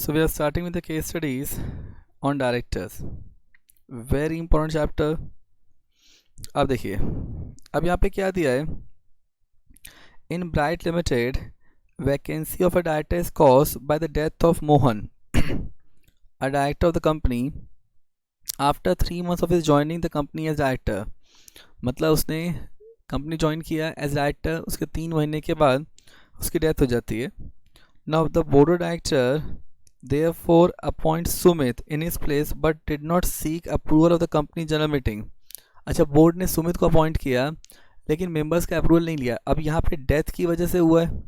So we are starting with the case studies on directors. Very important chapter. अब देखिए, अब यहाँ पे क्या दिया है, in Bright limited vacancy of a director is caused by the death of Mohan a director of the company after 3 months of his joining the company as director. मतलब उसने कंपनी ज्वाइन किया एज डायरेक्टर, उसके 3 महीने के बाद उसकी death हो जाती है. Now the board of director therefore appoint Sumit in his place but did not seek approval of the company general meeting. अच्छा, बोर्ड ने सुमित को अपॉइंट किया लेकिन मेंबर्स का अप्रूवल नहीं लिया. अब यहाँ पे डेथ की वजह से हुआ है.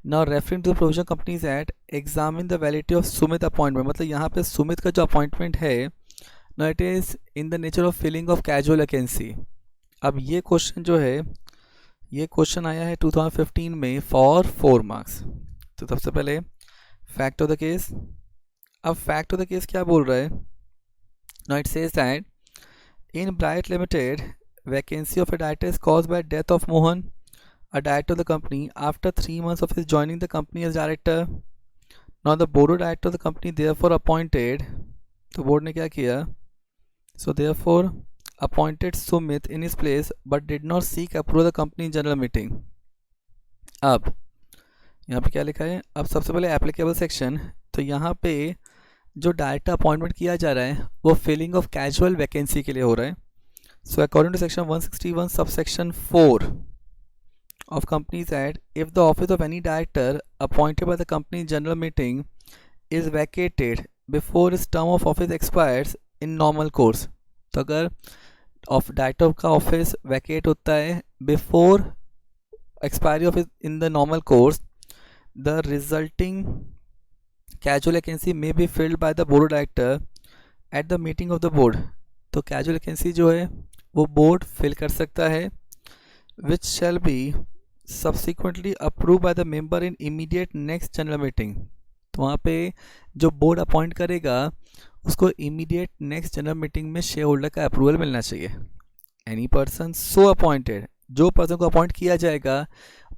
Now referring to provision companies act examine the validity of Sumit appointment. मतलब यहाँ पे सुमित का जो अपॉइंटमेंट है, now it is in the nature of filling of casual vacancy. अब ये क्वेश्चन जो है, ये क्वेश्चन आया है 2015 में फॉर 4 मार्क्स. तो सबसे पहले फैक्ट ऑफ द केस. अब फैक्ट ऑफ द केस क्या बोल रहा है? Now it says that in Bright limited vacancy of a director is caused by death of Mohan a director of the company after 3 months of his joining the company as director. Now the board of director of the company therefore appointed, तो board ने क्या किया, so therefore appointed Sumit in his place but did not seek approval the company general meeting. अब यहाँ पे क्या लिखा है? अब सबसे पहले एप्लीकेबल सेक्शन. तो यहाँ पे जो डायरेक्टर अपॉइंटमेंट किया जा रहा है वो फिलिंग ऑफ कैजुअल वैकेंसी के लिए हो रहा है. So according to section 161 subsection 4 of companies act, if the office of any director appointed by the company general meeting is vacated before is term of office expires in normal course. तो अगर director का office vacate होता है before expiry of in the normal course, the resulting casual vacancy may be filled by the board of director at the meeting of the board. तो casual vacancy जो है वो board fill कर सकता है, which shall be subsequently approved by the member in immediate next general meeting. तो वहाँ पे जो board appoint करेगा उसको immediate next general meeting में shareholder का approval मिलना चाहिए. Any person so appointed, जो person को appoint किया जाएगा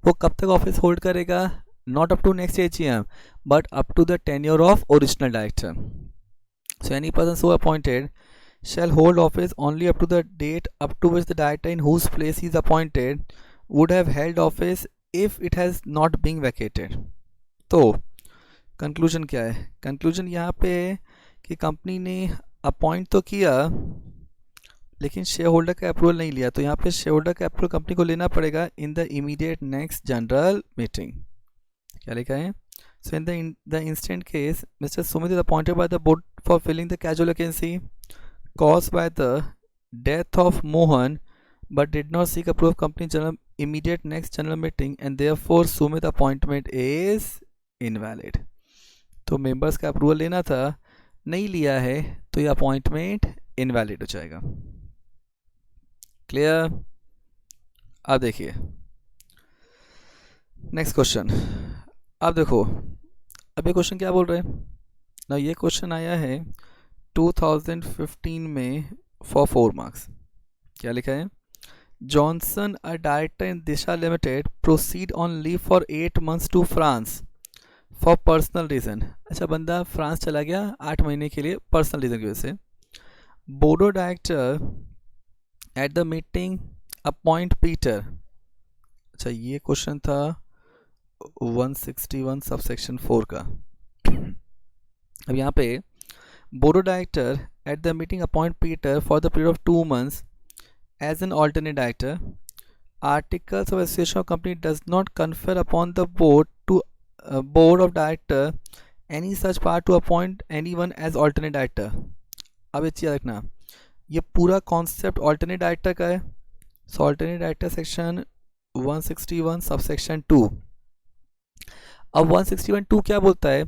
वो कब तक ऑफिस होल्ड करेगा? Not up to next AGM, but up to the tenure of original director. So any person so appointed shall hold office only up to the date up to which the director in whose place he is appointed would have held office if it has not been vacated. तो conclusion क्या है? Conclusion यहाँ पे है कि company ने appoint तो किया लेकिन शेयर होल्डर का अप्रूवल नहीं लिया. तो यहाँ पे शेयर होल्डर का अप्रूवल कंपनी को लेना पड़ेगा in the immediate next general meeting. क्या लिखा है? So in the instant case mister Sumit is appointed by the board for filling the casual vacancy caused by the death of Mohan but did not seek approve company general immediate next general meeting and therefore Sumit appointment is invalid. तो members का approval लेना था, नहीं लिया है, तो ये appointment invalid हो जाएगा. क्लियर? अब देखिए नेक्स्ट क्वेश्चन. अब देखो, अब ये क्वेश्चन क्या बोल रहे हैं ना. ये क्वेश्चन आया है 2015 में फॉर 4 मार्क्स. क्या लिखा है? Johnson a director in Disha limited proceed on leave for 8 months to France for personal reason. अच्छा, बंदा फ्रांस चला गया 8 महीने के लिए पर्सनल रीज़न की वजह से. Board of director at the meeting appoint Peter. अच्छा, ये क्वेश्चन था 161 सबसेक्शन 4 का. अब यहाँ पे board of director at the meeting appoint Peter for the period of 2 months as an alternate director. Articles of association of company does not confer upon the board of director any such power to appoint any one as alternate director. अब ये चीज़ रखना, ये पूरा concept alternate director का है. सो alternate director section 161 subsection 2. अब 161(2) क्या बोलता है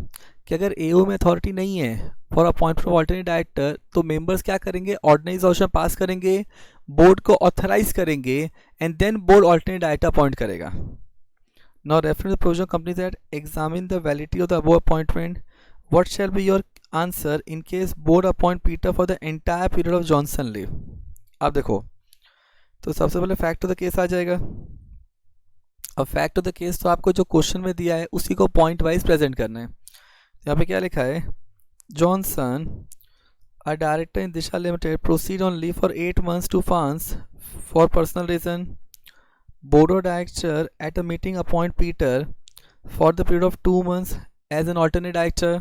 कि अगर एओ में अथॉरिटी नहीं है for appointment of alternate director तो मेंबर्स क्या करेंगे? ऑर्डिनरी रेजोल्यूशन पास करेंगे, बोर्ड को ऑथराइज करेंगे and then board alternate director appoint करेगा. Now reference provision companies act examine the validity of the above appointment. What shall be your answer in case board appoint Peter for the entire period of Johnson leave. अब देखो, तो सबसे पहले fact of the case आ जाएगा. अब fact of the case तो आपको जो क्वेश्चन में दिया है उसी को पॉइंट वाइज प्रेजेंट करना है. यहाँ पे क्या लिखा है, Johnson a director in Disha Limited proceed on leave for 8 months to France for personal reason. Board of director at a meeting appoint Peter for the period of 2 months as an alternate director.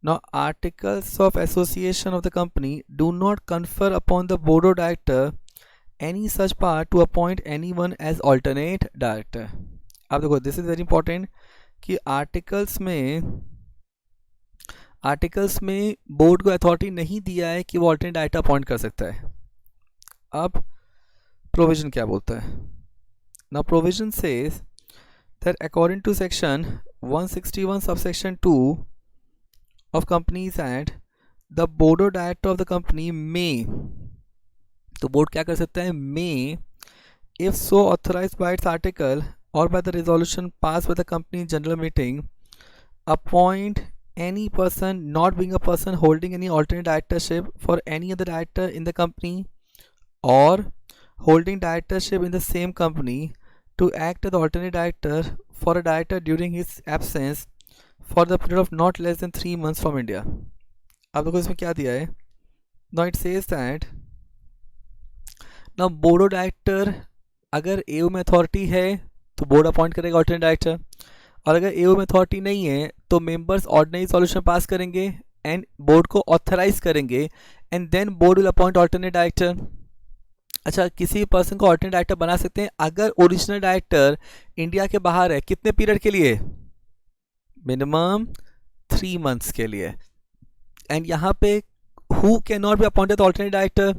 Now articles of association of the company do not confer upon the board of director any such power to appoint anyone as alternate director. अब देखो this is very important कि articles में board को authority नहीं दिया है कि वो ऑल्टरनेट डायरेक्टर अपॉइंट कर सकता है। अब प्रोविजन क्या बोलता है, now provision says that according to section 161 subsection 2 of companies act the board of director of the company may, तो बोर्ड क्या कर सकता है, may if so authorised by its article or by the resolution pass by the company general meeting appoint any person not being a person holding any alternate directorship for any other director in the company or holding directorship in the same company to act as the alternate director for a director during his absence for the period of not less than 3 months from India. अब देखो इसमें क्या दिया है, now it says that now board of director अगर AO में authority है तो बोर्ड अपॉइंट करेगा ऑल्टरनेट डायरेक्टर, और अगर एओ में अथॉरिटी नहीं है तो मेंबर्स ऑर्डिनरी सॉल्यूशन पास करेंगे एंड बोर्ड को ऑथराइज करेंगे and then board will appoint alternate director. अच्छा, किसी पर्सन को ऑल्टरनेट डायरेक्टर बना सकते हैं अगर ओरिजिनल डायरेक्टर इंडिया के बाहर है, कितने पीरियड के लिए, मिनिमम 3 मंथ्स के लिए. एंड यहाँ पे who can not be appointed alternate director,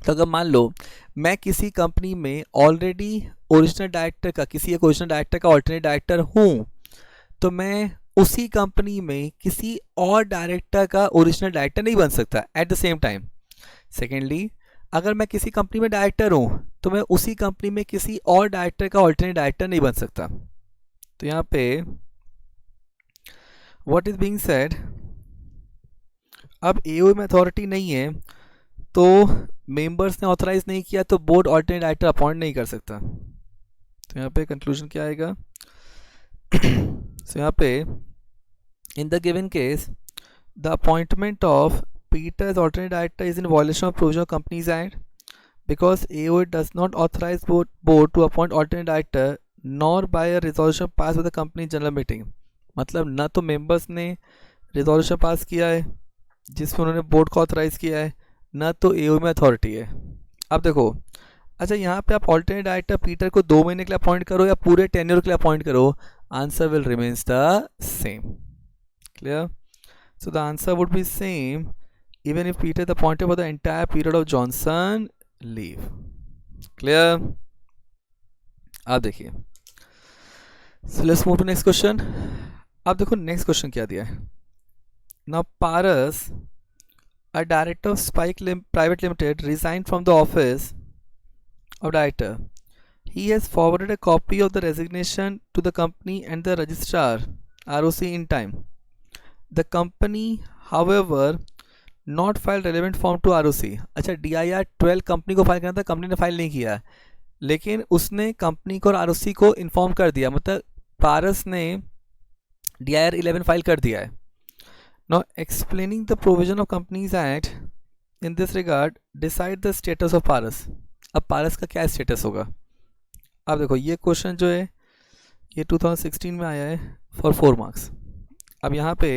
तो अगर मान लो मैं किसी कंपनी में ऑलरेडी ओरिजिनल डायरेक्टर का, किसी एक ओरिजिनल डायरेक्टर का ऑल्टरनेट डायरेक्टर हूँ, तो मैं उसी कंपनी में किसी और डायरेक्टर का ओरिजिनल डायरेक्टर नहीं बन सकता eight the same time. Secondly, अगर मैं किसी कंपनी में डायरेक्टर हूँ तो मैं उसी कंपनी में किसी और डायरेक्टर का ऑल्टरनेट डायरेक्टर नहीं बन सकता. तो यहाँ पे व्हाट इज बीइंग सेड, अब एओ में अथॉरिटी नहीं है तो मेंबर्स ने ऑथराइज नहीं किया तो बोर्ड ऑल्टरनेट डायरेक्टर अपॉइंट नहीं कर सकता. तो यहाँ पे कंक्लूजन क्या आएगा, सो यहाँ पे in the given case the appointment of Peter as alternate director is in violation of provision of companies act because AO does not authorise board to appoint alternate director nor by a resolution pass with the company general meeting. मतलब न तो members ने resolution pass किया है जिसमें उन्होंने board को authorise किया है, न तो एओ में अथॉरिटी है. अब देखो, अच्छा यहाँ पे आप ऑल्टरनेट डायरेक्टर पीटर को 2 महीने के लिए अपॉइंट करो या पूरे टेन्योर के लिए अपॉइंट करो, answer will remains the same. Clear? So the answer would be same even if Peter is appointed for the entire period of Johnson leave. Clear? अब देखिए, so let's move to next question. अब देखो next question क्या दिया है. Now Paras, a director of Spike Private Limited, resigned from the office of director. He has forwarded a copy of the resignation to the company and the registrar ROC in time. The company, however, not filed relevant form to ROC. अच्छा, DIR 12 company को file करना था, company ने file नहीं किया, लेकिन उसने company को और ROC को इन्फॉर्म कर दिया, मतलब पारस ने DIR 11 फाइल कर दिया है. Now explaining the provision of Companies Act in this regard, decide the status of Paras. अब पारस का क्या स्टेटस होगा. अब देखो ये क्वेश्चन जो है ये 2016 में आया है फॉर 4 मार्क्स. अब यहाँ पे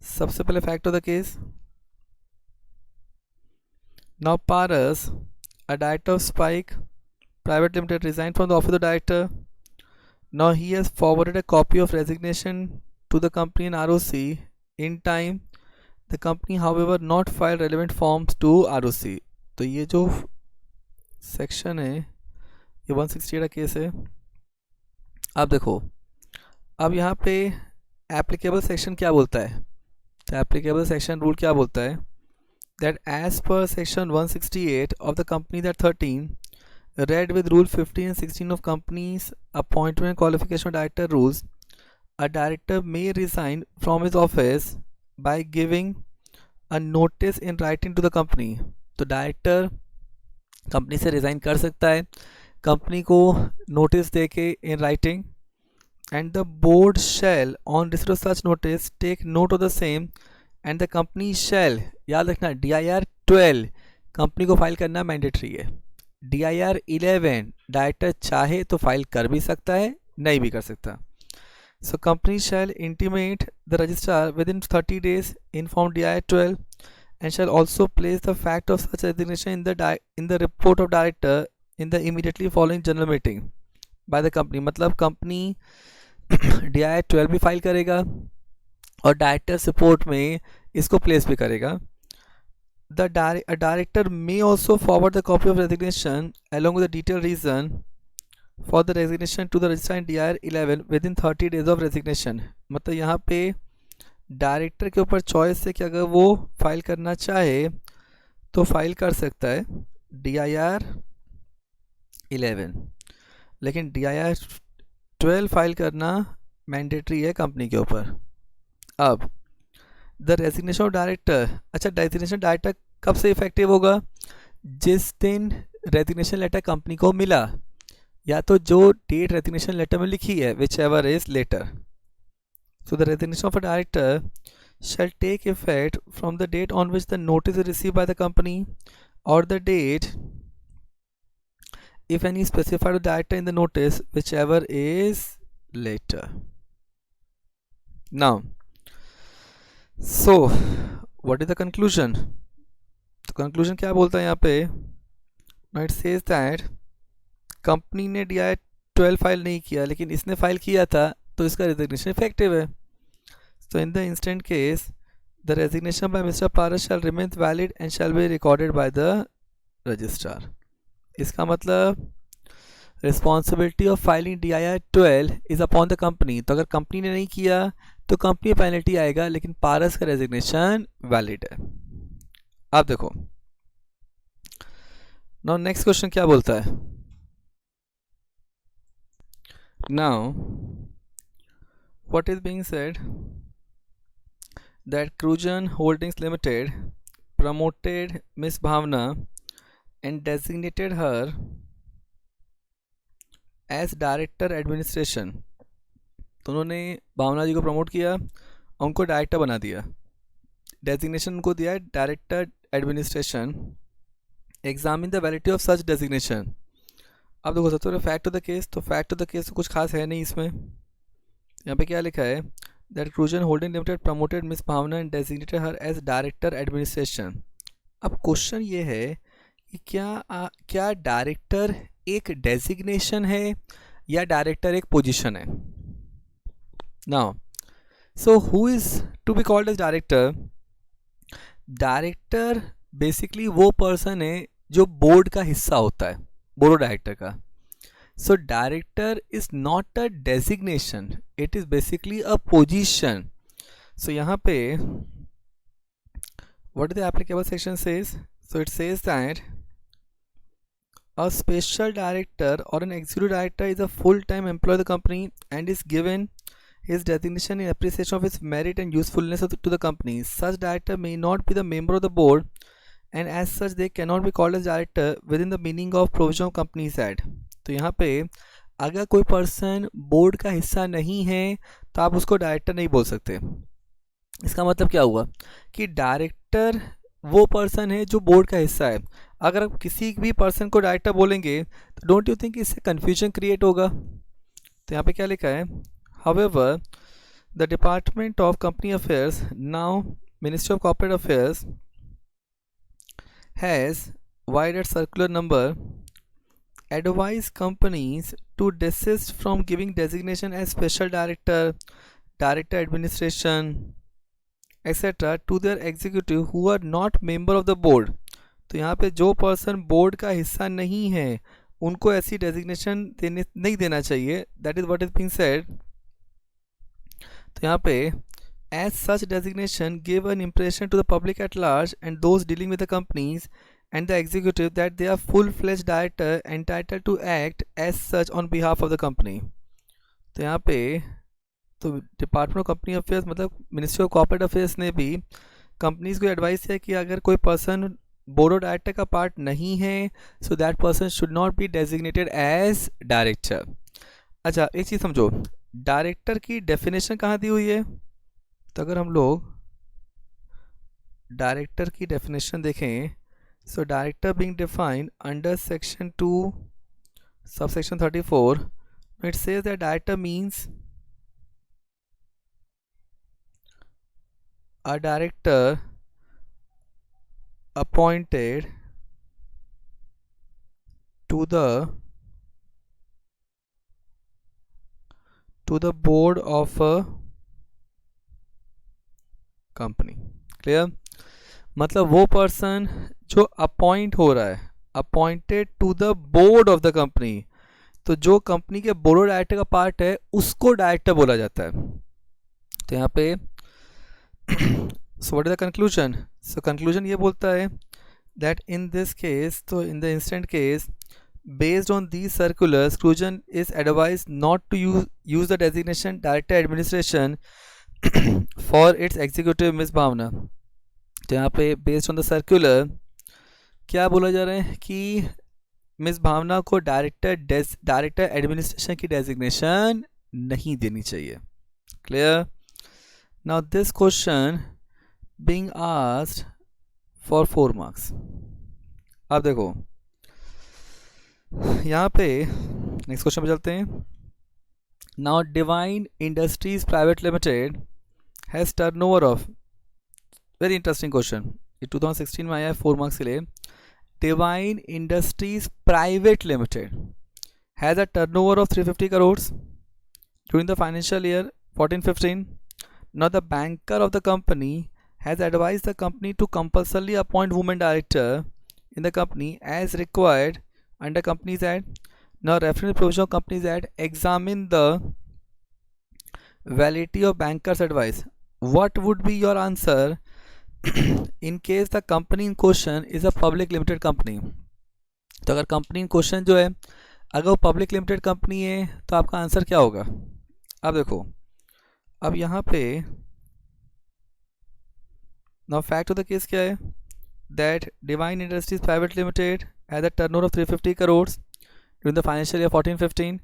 सबसे पहले fact of the case, now Paras a director of spike private limited resign from the office of director. Now he has forwarded a copy of resignation to the company in ROC in time. The company however not filed relevant forms to ROC. तो ये जो section है ये 168 का case है. अब देखो, अब यहाँ पे एप्लीकेबल सेक्शन क्या बोलता है, तो एप्लीकेबल सेक्शन रूल क्या बोलता है, that as per section 168 of the Companies Act 13 read with rule 15 and 16 of companies appointment and qualification of director rules, a director may resign from his office by giving a notice in writing to the company. तो director company से resign कर सकता है company को notice दे के in writing. and the board shall on receipt of such notice take note of the same and the company shall, याद रखना DIR 12 company को फाइल करना मैंडेटरी है, DIR 11 डायरेक्टर चाहे तो फाइल कर भी सकता है, नहीं भी कर सकता. So company shall intimate the registrar within 30 days, inform DIR 12 and shall also place the fact of such resignation in the report of director in the immediately following general meeting by the company. मतलब company DIR 12 भी file करेगा और directors report में इसको place भी करेगा. The director may also forward the copy of resignation along with the detailed reason for the resignation to the registrar in DIR 11 within 30 days of resignation. मतलब यहाँ पे डायरेक्टर के ऊपर चॉइस है कि अगर वो फाइल करना चाहे तो फाइल कर सकता है DIR 11, लेकिन DIR 12 फाइल करना मैंडेटरी है कंपनी के ऊपर. अब द रेजिग्नेशन ऑफ डायरेक्टर, अच्छा रेजिग्नेशन डायरेक्टर कब से इफेक्टिव होगा? जिस दिन रेजिग्नेशन लेटर कंपनी को मिला, या तो जो डेट रेजिग्नेशन लेटर में लिखी है, whichever is later. So the resignation of a director shall take effect from the date on which the notice is received by the company or the date, if any, specified to the director in the notice, whichever is later. Now, so what is the conclusion? तो conclusion क्या बोलता है यहाँ पे? Now it says that company ने DIR 12 file नहीं किया, लेकिन इसने फाइल किया था, तो इसका रेजिग्नेशन इफेक्टिव है. So in the instant case, the resignation by Mr. Paras shall remain valid and shall be recorded by the registrar. इसका मतलब responsibility of filing DIR 12 is upon the company. तो अगर company ने नहीं किया तो company penalty आएगा, लेकिन पारस का रेजिग्नेशन वैलिड है. अब देखो नाउ नेक्स्ट क्वेश्चन क्या बोलता है. Now what is being said that Crujan Holdings Limited promoted Miss Bhavna and designated her as Director Administration. तो उन्होंने भावना जी को प्रमोट किया, उनको डायरेक्टर बना दिया, डेजिग्नेशन उनको दिया है director administration. Examine the validity of such designation. अब देखो सबसे पहले फैक्ट ऑफ द केस, तो फैक्ट ऑफ द केस तो कुछ खास है नहीं इसमें. यहाँ पे क्या लिखा है? That Cruzon Holding Limited promoted miss Bhavana and designated her as director administration. अब क्वेश्चन ये है कि क्या डायरेक्टर एक डेजिग्नेशन है या डायरेक्टर एक पोजीशन है? Now so who is to be called as director? Director basically वो पर्सन है जो बोर्ड का हिस्सा होता है, बोर्ड ऑफ डायरेक्टर का. So director is not a designation, it is basically a position. So यहाँ पे what the applicable section says? So it says that a special director or an executive director is a full-time employee of the company and is given his designation in appreciation of his merit and usefulness to the company. Such director may not be the member of the board and as such they cannot be called as director within the meaning of provision of Companies Act. तो यहाँ पे अगर कोई person board का हिस्सा नहीं है तो आप उसको डायरेक्टर नहीं बोल सकते. इसका मतलब क्या हुआ कि डायरेक्टर वो पर्सन है जो बोर्ड का हिस्सा है. अगर आप किसी भी पर्सन को डायरेक्टर बोलेंगे तो डोंट यू थिंक इससे कन्फ्यूजन क्रिएट होगा? तो यहाँ पे क्या लिखा है? However the department of company affairs, now ministry of corporate affairs, has vided circular number advise companies to desist from giving designation as special director, director administration, etc. to their executive who are not member of the board. तो यहाँ पे जो person board का हिस्सा नहीं है उनको ऐसी डेजिग्नेशन नहीं देना चाहिए. That is what is being said. तो यहाँ पे as such designation give an impression to the public at large and those dealing with the companies and the executive that they are full-fledged director entitled to act as such on behalf of the company. तो यहाँ पे तो department of company affairs मतलब ministry of corporate affairs ने भी companies को advice किया कि अगर कोई पर्सन बोर्ड ऑफ डायरेक्टर का पार्ट नहीं है so that person should not be designated as director. अच्छा एक चीज़ समझो, डायरेक्टर की डेफिनेशन कहाँ दी हुई है? तो अगर हम लोग डायरेक्टर की डेफिनेशन देखें, so director being defined under section 2 subsection 34, it says that director means a director appointed to the board of a company. Clear? मतलब वो पर्सन जो अपॉइंट हो रहा है, appointed to the board of the company, तो जो company के board of director का पार्ट है उसको डायरेक्टर बोला जाता है. तो यहाँ पे so what is the conclusion? So conclusion ये बोलता है that in this case, so in the instant case, based on these circulars, Crujan is advised not to use the designation director administration for its executive Miss Bhavna. तो यहाँ पे based on the circular क्या बोला जा रहा है कि miss भावना को डायरेक्टर एडमिनिस्ट्रेशन की डेजिग्नेशन नहीं देनी चाहिए. Clear? Now this question being asked for 4 marks. अब देखो यहाँ पे नेक्स्ट क्वेश्चन पे चलते हैं. Now divine industries private limited has turnover of, very interesting question, ये 2016 में आया है 4 मार्क्स के लिए. Divine industries private limited has a turnover of 350 crores during the financial year 14-15. Now the banker of the company has advised the company to compulsorily appoint women director in the company as required under Companies Act. Now, reference provision of Companies Act examine the validity of banker's advice. What would be your answer in case the company in question is a public limited company? तो अगर company इन question जो है अगर वो public limited company है तो आपका answer क्या होगा? अब देखो, अब यहाँ पे now fact of the case क्या है? That Divine industries private limited has a turnover of 350 crores during the financial year 14-15.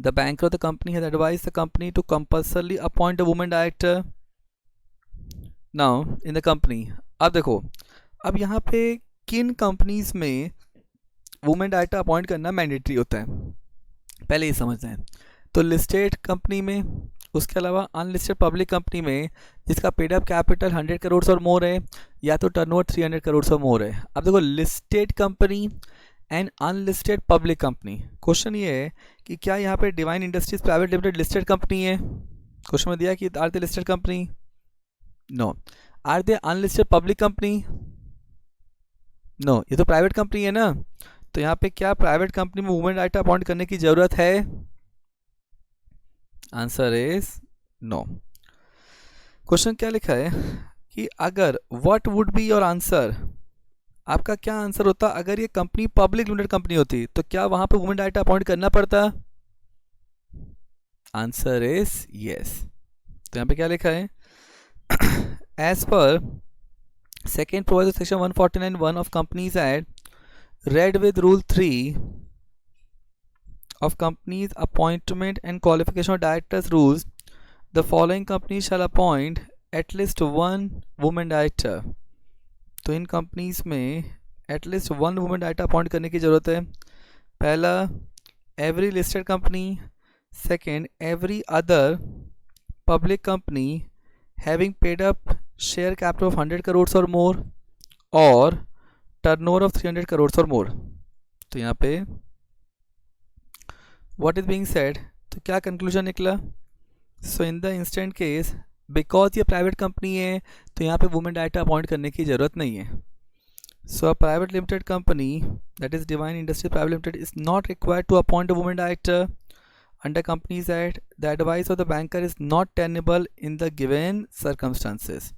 The banker of the company has advised the company to compulsorily appoint a women director now in the company. अब देखो, अब यहाँ पे किन companies में women director appoint करना mandatory होता है, पहले ये समझते हैं. तो लिस्टेड कंपनी में, उसके अलावा अनलिस्टेड पब्लिक कंपनी में जिसका पेड अप कैपिटल 100 crores और मोर है, या तो टर्नओवर 300 crores और मोर है. अब देखो, listed company and unlisted public company, question ये है कि क्या यहाँ पे Divine industries private limited listed company है? क्वेश्चन में दिया कि are they listed company? No. Are they unlisted public company? No. ये तो प्राइवेट कंपनी है ना. तो यहाँ पे क्या प्राइवेट कंपनी में वुमेन डायरेक्टर अपॉइंट करने की जरूरत है? Answer is no. क्वेश्चन क्या लिखा है कि अगर what would be your answer, आपका क्या आंसर होता अगर ये कंपनी पब्लिक लिमिटेड कंपनी होती, तो क्या वहां पे वुमेन डायरेक्टर अपॉइंट करना पड़ता? Answer is yes. तो यहाँ पे क्या लिखा है? As per second provision section 149(1) of companies act read with rule 3 of companies appointment and qualification of directors rules, the following companies shall appoint at least one woman director. तो इन कंपनीज में at least one woman director appoint करने की ज़रूरत है. पहला, every listed company. Second, every other public company having paid up share capital of 100 crores or more और टर्नओवर ऑफ 300 crores और मोर. तो यहाँ पे व्हाट इज बीइंग सेड, तो क्या कंक्लूजन निकला? So in the instant case, because ये private company है तो यहाँ पे वुमेन डायरेक्टर अपॉइंट करने की ज़रूरत नहीं है. So a private limited company that is Divine Industry Private Limited is not required to appoint a women director under companies act. The advice of the banker is not tenable in the given circumstances.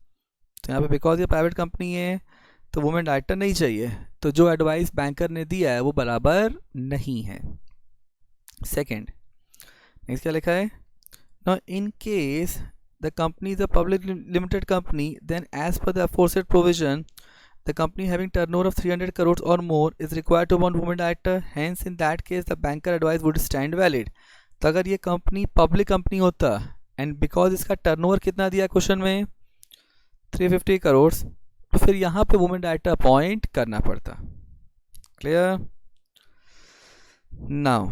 तो यहाँ पे because ये private company है तो women director नहीं चाहिए, तो जो एडवाइस बैंकर ने दिया है वो बराबर नहीं है. सेकंड, नेक्स्ट क्या लिखा है? Now in case the company is a public limited company, then as per the aforesaid provision the company having turnover of 300 crores और more is required to appoint women director. Hence in that case the banker advice would stand valid. तो अगर ये company public company होता and because इसका turnover कितना दिया question में 350 करोड़, तो फिर यहाँ पे वुमेन डायरेक्टर अपॉइंट करना पड़ता। Clear? Now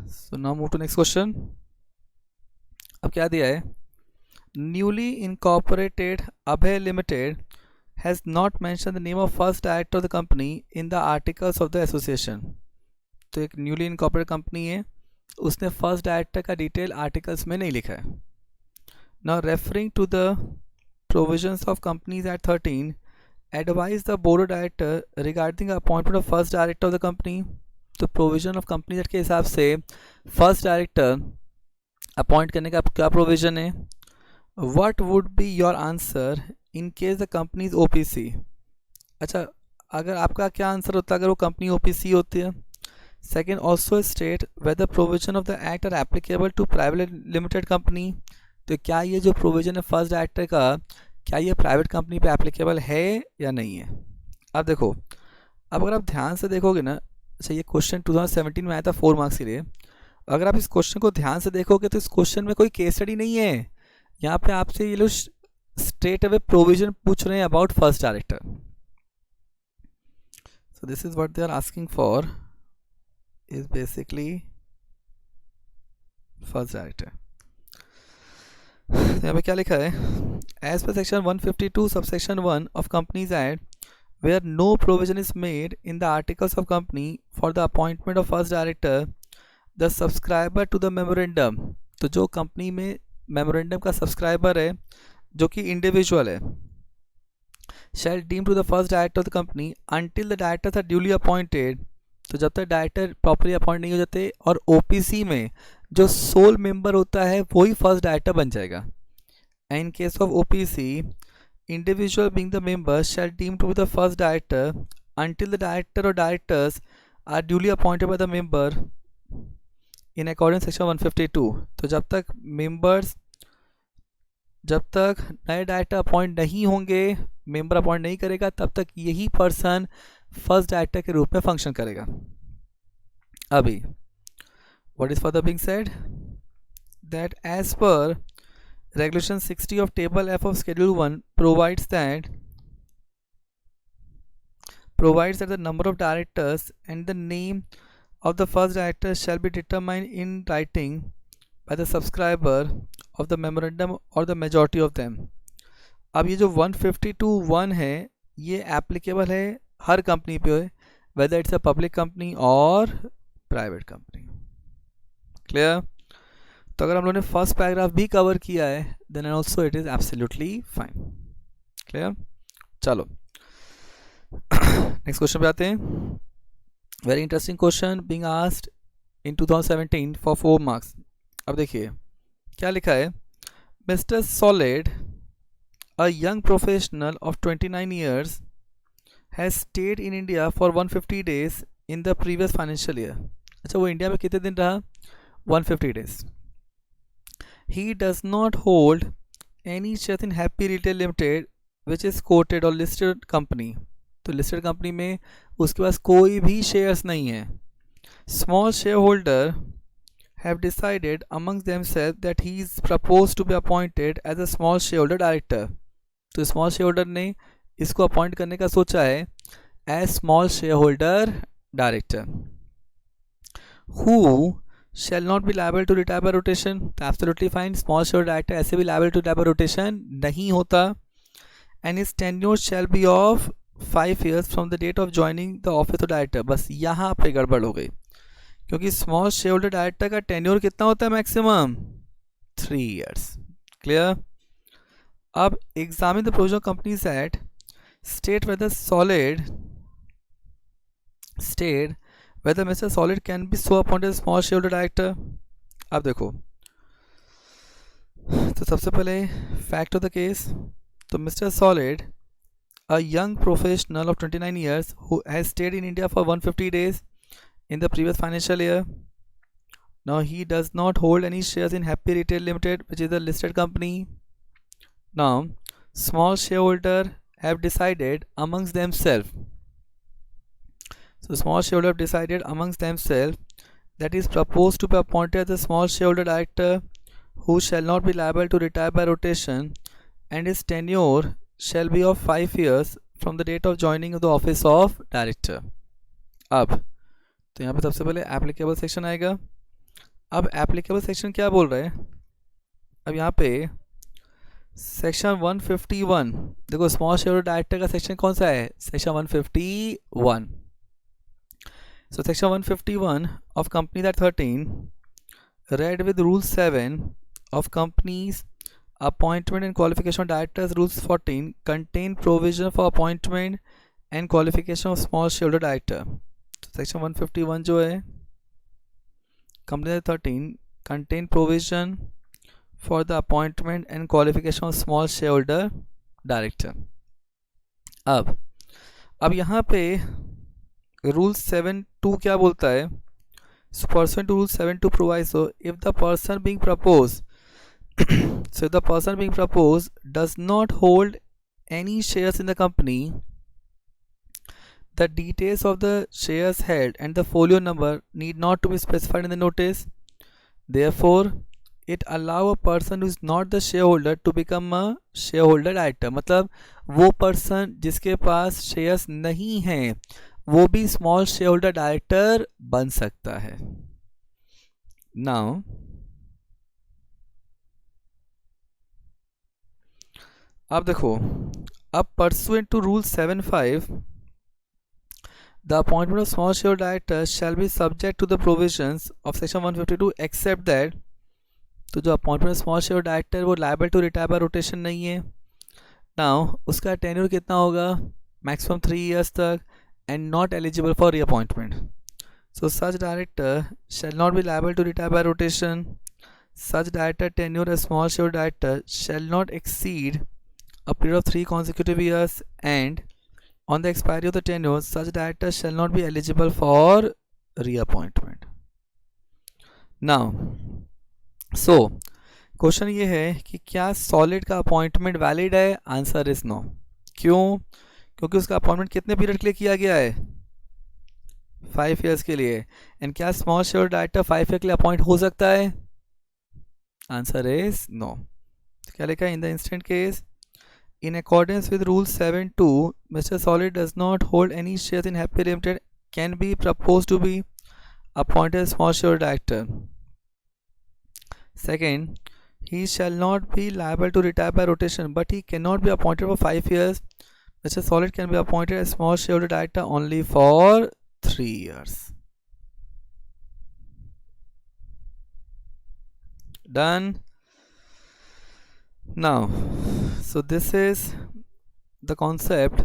so now move to next question. अब क्या दिया है, newly incorporated Abhay limited has not mentioned the name of first director of the company in the articles of the association। तो एक newly incorporate company है, उसने first director का detail articles में नहीं लिखा है। Now referring to the provisions of companies act 13 advise the board of director regarding appointment of first director of the company. तो प्रोविजन ऑफ कंपनीज एक्ट के हिसाब से फर्स्ट डायरेक्टर अपॉइंट करने का क्या प्रोविजन है? What would be your answer in case the company is OPC? अच्छा, अगर आपका क्या आंसर होता है अगर वो कंपनी ओपीसी होती है? Second, also state whether provision of the act are applicable to private limited company. तो क्या ये जो प्रोविजन है फर्स्ट डायरेक्टर का, क्या ये प्राइवेट कंपनी पे एप्लीकेबल है या नहीं है? अब देखो, अब अगर आप ध्यान से देखोगे ना, अच्छा ये क्वेश्चन 2017 में आया था 4 मार्क्स के लिए। अगर आप इस क्वेश्चन को ध्यान से देखोगे तो इस क्वेश्चन में कोई केस स्टडी नहीं है। यहाँ पे आपसे ये लोग स्ट्रेट अवे प्रोविजन पूछ रहे हैं about first director. So this is what they are asking for, is basically first director. यहाँ पे क्या लिखा है, as per section 152 subsection 1 of companies act where no provision is made in the articles of company for the appointment of first director, the subscriber to the memorandum। तो जो company में memorandum का subscriber है जो कि individual है, shall deem to the first director of the company until the directors are duly appointed। तो जब तक डायरेक्टर प्रॉपरली अपॉइंट नहीं हो जाते, और ओपीसी में जो सोल मेंबर होता है वही फर्स्ट डायरेक्टर बन जाएगा। In case of OPC, individual being the member shall deem to be the first director until the director or directors are duly appointed by the member in accordance section 152। तो जब तक members, जब तक नए director appoint नहीं होंगे, member appoint नहीं करेगा, तब तक यही पर्सन फर्स्ट डायरेक्टर के रूप में फंक्शन करेगा। अभी what is further being said that as per Regulation 60 of Table F of Schedule 1 provides that the number of directors and the name of the first director shall be determined in writing by the subscriber of the memorandum or the majority of them। अब ये जो 152(1) है ये applicable है हर company पे, whether it's a public company और private company। Clear? तो अगर हम लोगों ने फर्स्ट पैराग्राफ भी कवर किया है then also it is absolutely fine. Clear? चलो नेक्स्ट क्वेश्चन पे आते हैं। Very interesting question being asked in 2017 for 4 marks. अब देखिए क्या लिखा है, mister Solid a young professional of 29 years has stayed in India for 150 days in the previous financial year. अच्छा, वो इंडिया में कितने दिन रहा? 150 days। He does not hold any shares in Happy Retail Limited which is quoted or listed company। तो listed company में उसके पास कोई भी shares नहीं है। Small shareholder have decided amongst themselves that he is proposed to be appointed as a small shareholder director। तो small shareholder ने इसको अपॉइंट करने का सोचा है as small shareholder director। Who shall not be liable to retire by rotation। तो absolutely fine, small share director ऐसे भी liable to retire by rotation नहीं होता। and his tenure shall be of 5 years from the date of joining the office of director। बस यहाँ पे गड़बड़ हो गई, क्योंकि स्मॉल शेयर होल्डर डायरेक्टर का टेन्योर कितना होता है? Maximum 3 years। क्लियर? अब examine the provision of companies act state whether Mr. Solid can be so appointed as small shareholder director। अब देखो, तो सबसे पहले फैक्ट ऑफ द केस, तो mister Solid a young professional of 29 years who has stayed in India for 150 days in the previous financial year। Now he does not hold any shares in Happy Retail Limited which is a listed company। Now small shareholder have decided amongst themselves, so small shareholder have decided amongst themselves that is proposed to be appointed as a small shareholder director who shall not be liable to retire by rotation, and his tenure shall be of 5 years from the date of joining of the office of director. अब तो यहाँ पे सबसे पहले applicable section आएगा. अब applicable section क्या बोल रहा है? अब यहाँ पे सेक्शन 151, देखो स्मॉल शेयर डायरेक्टर का सेक्शन कौन सा है? Section 151. So section 151 of Companies Act 13 read with Rule 7 of Companies Appointment and Qualification of Directors Rules 14 contain provision for appointment and qualification of small shareholder director. So section 151 जो है Companies Act 13 contain provision for the appointment and qualification of small shareholder director. अब यहाँ पे rule 7(2) क्या बोलता है? Pursuant to Rule 7(2) proviso, if the person being proposed so if the person being proposed does not hold any shares in the company, the details of the shares held and the folio number need not to be specified in the notice. Therefore, it allow a person who is not the shareholder to become a shareholder director. मतलब वो person जिसके पास shares नहीं हैं वो भी small share holder director बन सकता है. नाउ अब देखो, अब pursuant to rule 7(5) the appointment of small share director shall be subject to the provisions of section 152 except that. तो जो appointment of small share director वो liable to retire by rotation नहीं है. नाउ उसका tenure कितना होगा? Maximum 3 years तक, and not eligible for reappointment. So such director shall not be liable to retire by rotation. Such director tenure as small shareholder director shall not exceed a period of 3 consecutive years, and on the expiry of the tenure, such director shall not be eligible for reappointment. Now, so question ये है कि क्या Solid का appointment valid है? Answer is no. क्यों? क्योंकि उसका appointment कितने पीरियड के लिए किया गया है? 5 years के लिए. एंड क्या स्मॉल शेयर डायरेक्टर 5 year के लिए अपॉइंट हो सकता है? Answer is no. क्या लिखा है? In the instant case, in accordance with rule 7(2) mister Solid does not hold any share in Happy limited can be propose to be appointed small share director. Second, he shall not be liable to retire by rotation, but he cannot be appointed for 5 years. Mr. Solid can be appointed as small shareholder director only for 3 years. Done. Now, so this is the concept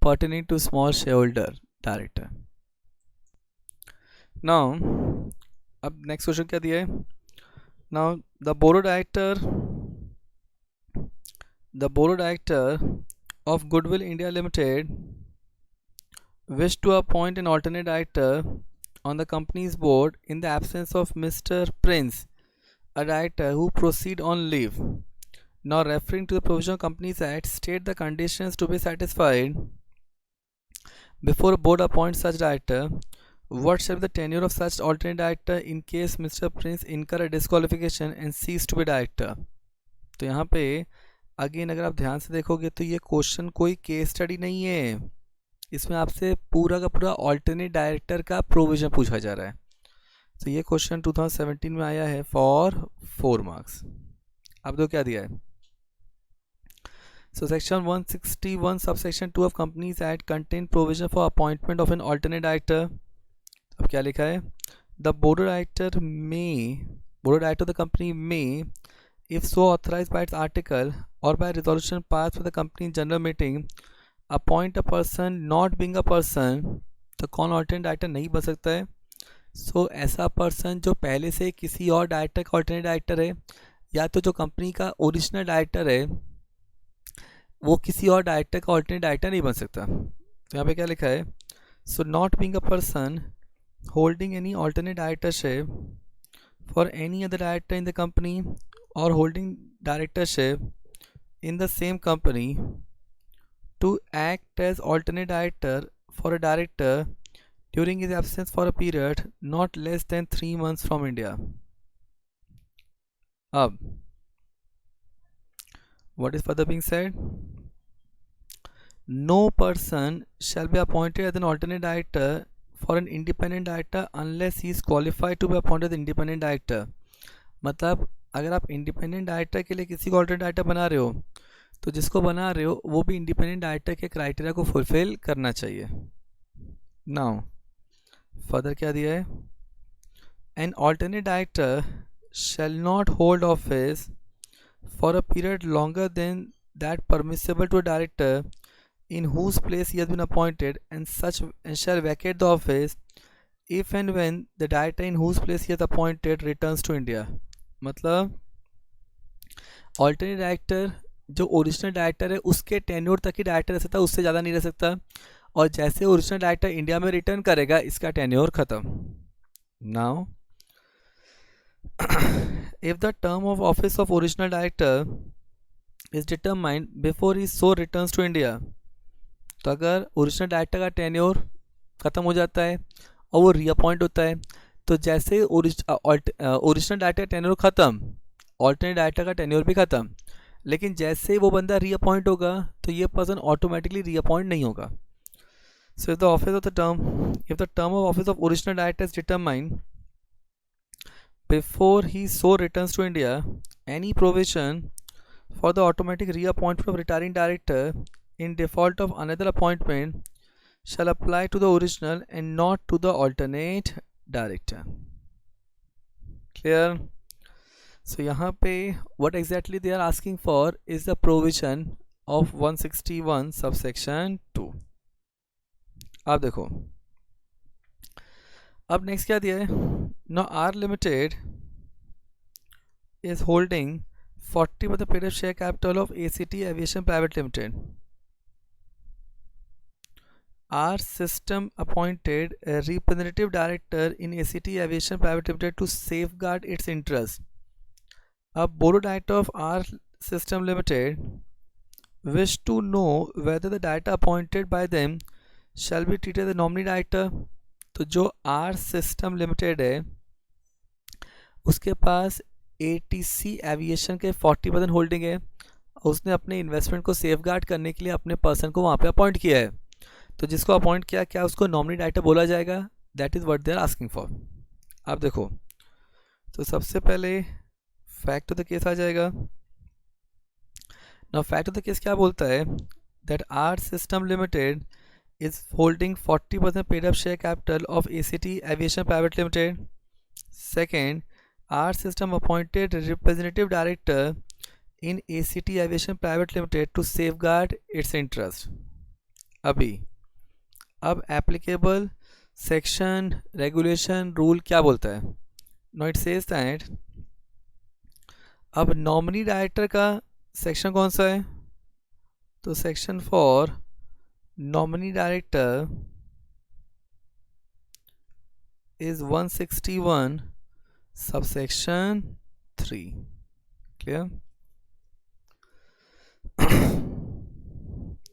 pertaining to small shareholder director. Now, अब next question क्या दिया है? Now, the board of director of Goodwill India Limited wish to appoint an alternate director on the company's board in the absence of Mr. Prince, a director who proceed on leave. Now, referring to the provision of Companies Act, state the conditions to be satisfied before a board appoints such director. What shall be the tenure of such alternate director in case Mr. Prince incur a disqualification and cease to be director? तो यहाँ पे again अगर आप ध्यान से देखोगे तो ये क्वेश्चन कोई केस स्टडी नहीं है. इसमें आपसे पूरा का पूरा ऑल्टरनेट डायरेक्टर का प्रोविजन पूछा जा रहा है. तो ये क्वेश्चन 2017 में आया है फॉर 4 marks. अब तो क्या दिया है? So section 161 subsection 2 of Companies Act contain provision for appointment of an alternate director. अब क्या लिखा है? The board of director of the company may, if so authorized by its article or by resolution passed for the company general meeting, appoint a person not being a person. तो कौन alternate director नहीं बन सकता है? So ऐसा person जो पहले से किसी और डायरेक्टर का alternate director है, या तो जो कंपनी का ओरिजिनल डायरेक्टर है वो किसी और डायरेक्टर का alternate director नहीं बन सकता. तो यहाँ पे क्या लिखा है? So not being a person holding any alternate directorship for any other director in the company or holding directorship in the same company to act as alternate director for a director during his absence for a period not less than 3 months from India. अब what is further being said? No person shall be appointed as an alternate director for an independent director unless he is qualified to be appointed as independent director. मतलब अगर आप independent director के लिए किसी को alternate director बना रहे हो तो जिसको बना रहे हो वो भी इंडिपेंडेंट डायरेक्टर के क्राइटेरिया को फुलफिल करना चाहिए. नाउ फर्दर क्या दिया है? N alternate director shall not hold office for a period longer than that permissible to a director in whose place he has been appointed and shall vacate the office if and when the director in whose place he has appointed returns to India. मतलब alternate director जो original director है उसके tenure तक ही director रह सकता है, उससे ज़्यादा नहीं रह सकता. और जैसे ओरिजिनल डायरेक्टर इंडिया में रिटर्न करेगा इसका टेन्योर ख़त्म. Now if the term of office of original director is determined before he so returns to India, तो अगर ओरिजिनल डायरेक्टर का टेन्योर ख़त्म हो जाता है और वो रीअपॉइंट होता है तो जैसे ओरिजिनल डायरेक्टर का टेन्योर ख़त्म ऑल्टरनेट डायरेक्टर का टेन्योर भी ख़त्म. लेकिन जैसे वो बंदा रीअपॉइंट होगा तो ये पर्सन ऑटोमेटिकली रीअपॉइंट नहीं होगा. So if the term of office of original director is determined before he so returns to India, any provision for the automatic reappointment of retiring director in default of another appointment shall apply to the original and not to the alternate director. Clear? So यहाँ पे what exactly they are asking for is the provision of 161 subsection 2. अब देखो अब next क्या दिया है? Now R Limited is holding 40% paid up share capital of ACT Aviation Private Limited. R System appointed a representative director in ACT Aviation Private Limited to safeguard its interest. A board of director of R System Limited wish to know whether the director appointed by them shall be treated as a nominee director. तो जो R system limited है उसके पास ATC aviation के 40% holding है. उसने अपने investment को safeguard करने के लिए अपने पर्सन को वहाँ पे अपॉइंट किया है. तो जिसको अपॉइंट किया क्या उसको नॉमिनी डायरेक्टर बोला जाएगा? That is what they are asking for. आप देखो तो सबसे पहले फैक्ट ऑफ द केस आ जाएगा. Now fact of the case क्या बोलता है? That R system limited is holding 40% paid up share capital of ACT Aviation Private Limited. Second, R System appointed representative director in ACT Aviation Private Limited to safeguard its interest. अभी अब applicable section regulation rule क्या बोलता है? Now it says that अब nominee director का section कौन सा है? तो section for nominee director is 161 subsection 3. Clear?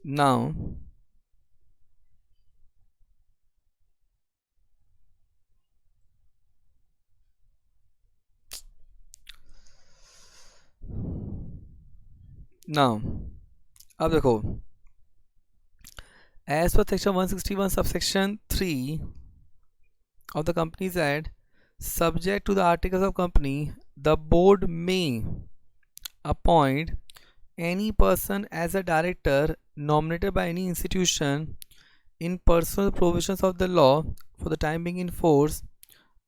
Now अब देखो as per section 161 subsection 3 of the Companies Act, subject to the articles of company, the board may appoint any person as a director nominated by any institution in pursuant to provisions of the law for the time being in force,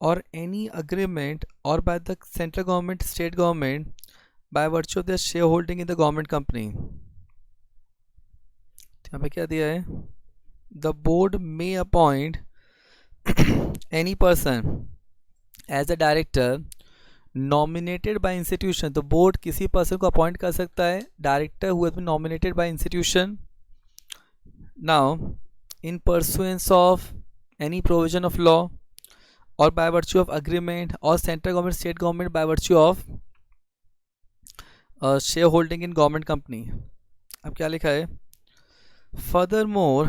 or any agreement or by the central government, state government by virtue of their shareholding in the government company. यहाँ पे क्या दिया है? The board may appoint any person as a director nominated by institution. तो board किसी person को appoint कर सकता है director who has been nominated by institution. Now, in pursuance of any provision of law or by virtue of agreement or central government, state government by virtue of shareholding in government company. अब क्या लिखा है? Furthermore,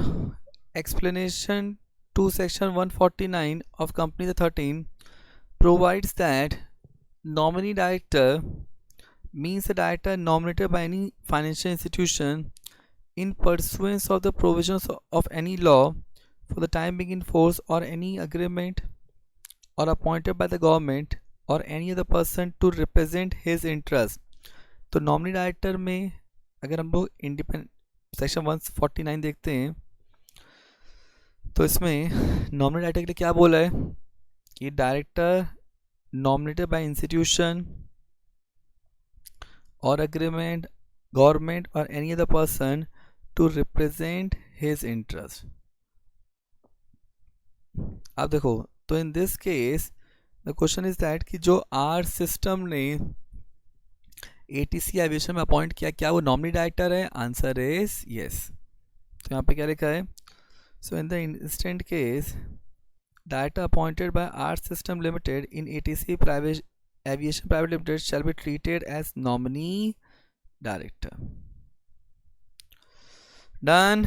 explanation to section 149 of Companies Act 13 provides that nominee director means a director nominated by any financial institution in pursuance of the provisions of any law for the time being in force or any agreement or appointed by the government or any other person to represent his interest. तो nominee director में अगर हम लोग independent section 149 देखते हैं तो इसमें nominee director के लिए क्या बोला है कि director nominated by institution or agreement government or any other person to represent his interest. अब देखो तो in this case the question is that कि जो आर सिस्टम ने एटीसी एविएशन में अपॉइंट किया क्या वो नॉमिनी डायरेक्टर है. Answer is yes. तो यहाँ पे क्या लिखा है. So in the instant case director appointed by R system limited in ATC private aviation private limited shell be treated as nominee director. Done.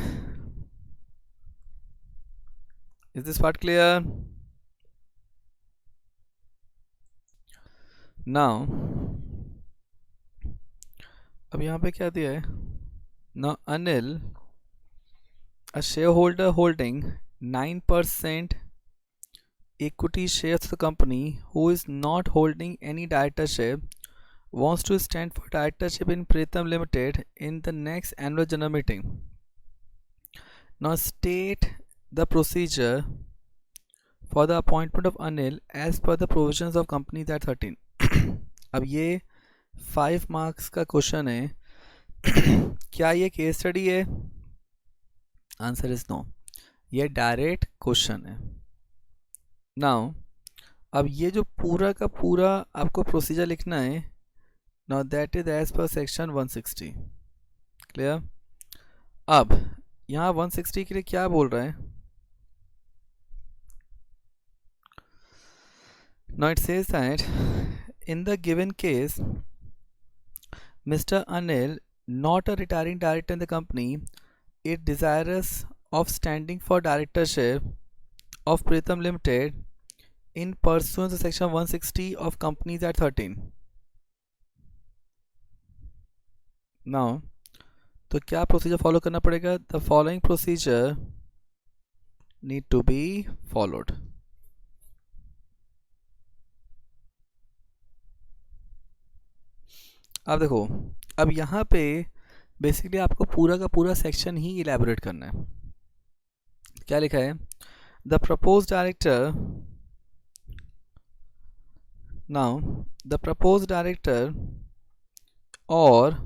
Is this part clear? Now, अब यहाँ पे क्या दिया है. Now Anil, a shareholder holding 9% equity shares of the company who is not holding any directorship wants to stand for directorship in Pritham Limited in the next annual general meeting. Now state the procedure for the appointment of Anil as per the provisions of Companies Act 13. अब ये 5 marks का question है. क्या ये case study है. Answer is no. ये direct question है. Now अब ये जो पूरा का पूरा आपको प्रोसीजर लिखना है. Now that is as per section 160. Clear. अब यहाँ 160 के लिए क्या बोल रहा है. Now it says that in the given case, Mr. Anil, not a retiring director in the company, is desirous of standing for directorship of Pritham Limited in pursuance of section 160 of Companies Act 13. Now, तो क्या procedure follow करना पड़ेगा. The following procedure need to be followed. अब देखो अब यहाँ पे basically आपको पूरा का पूरा सेक्शन ही इलेबोरेट करना है. क्या लिखा है. The propose director. Now the propose director और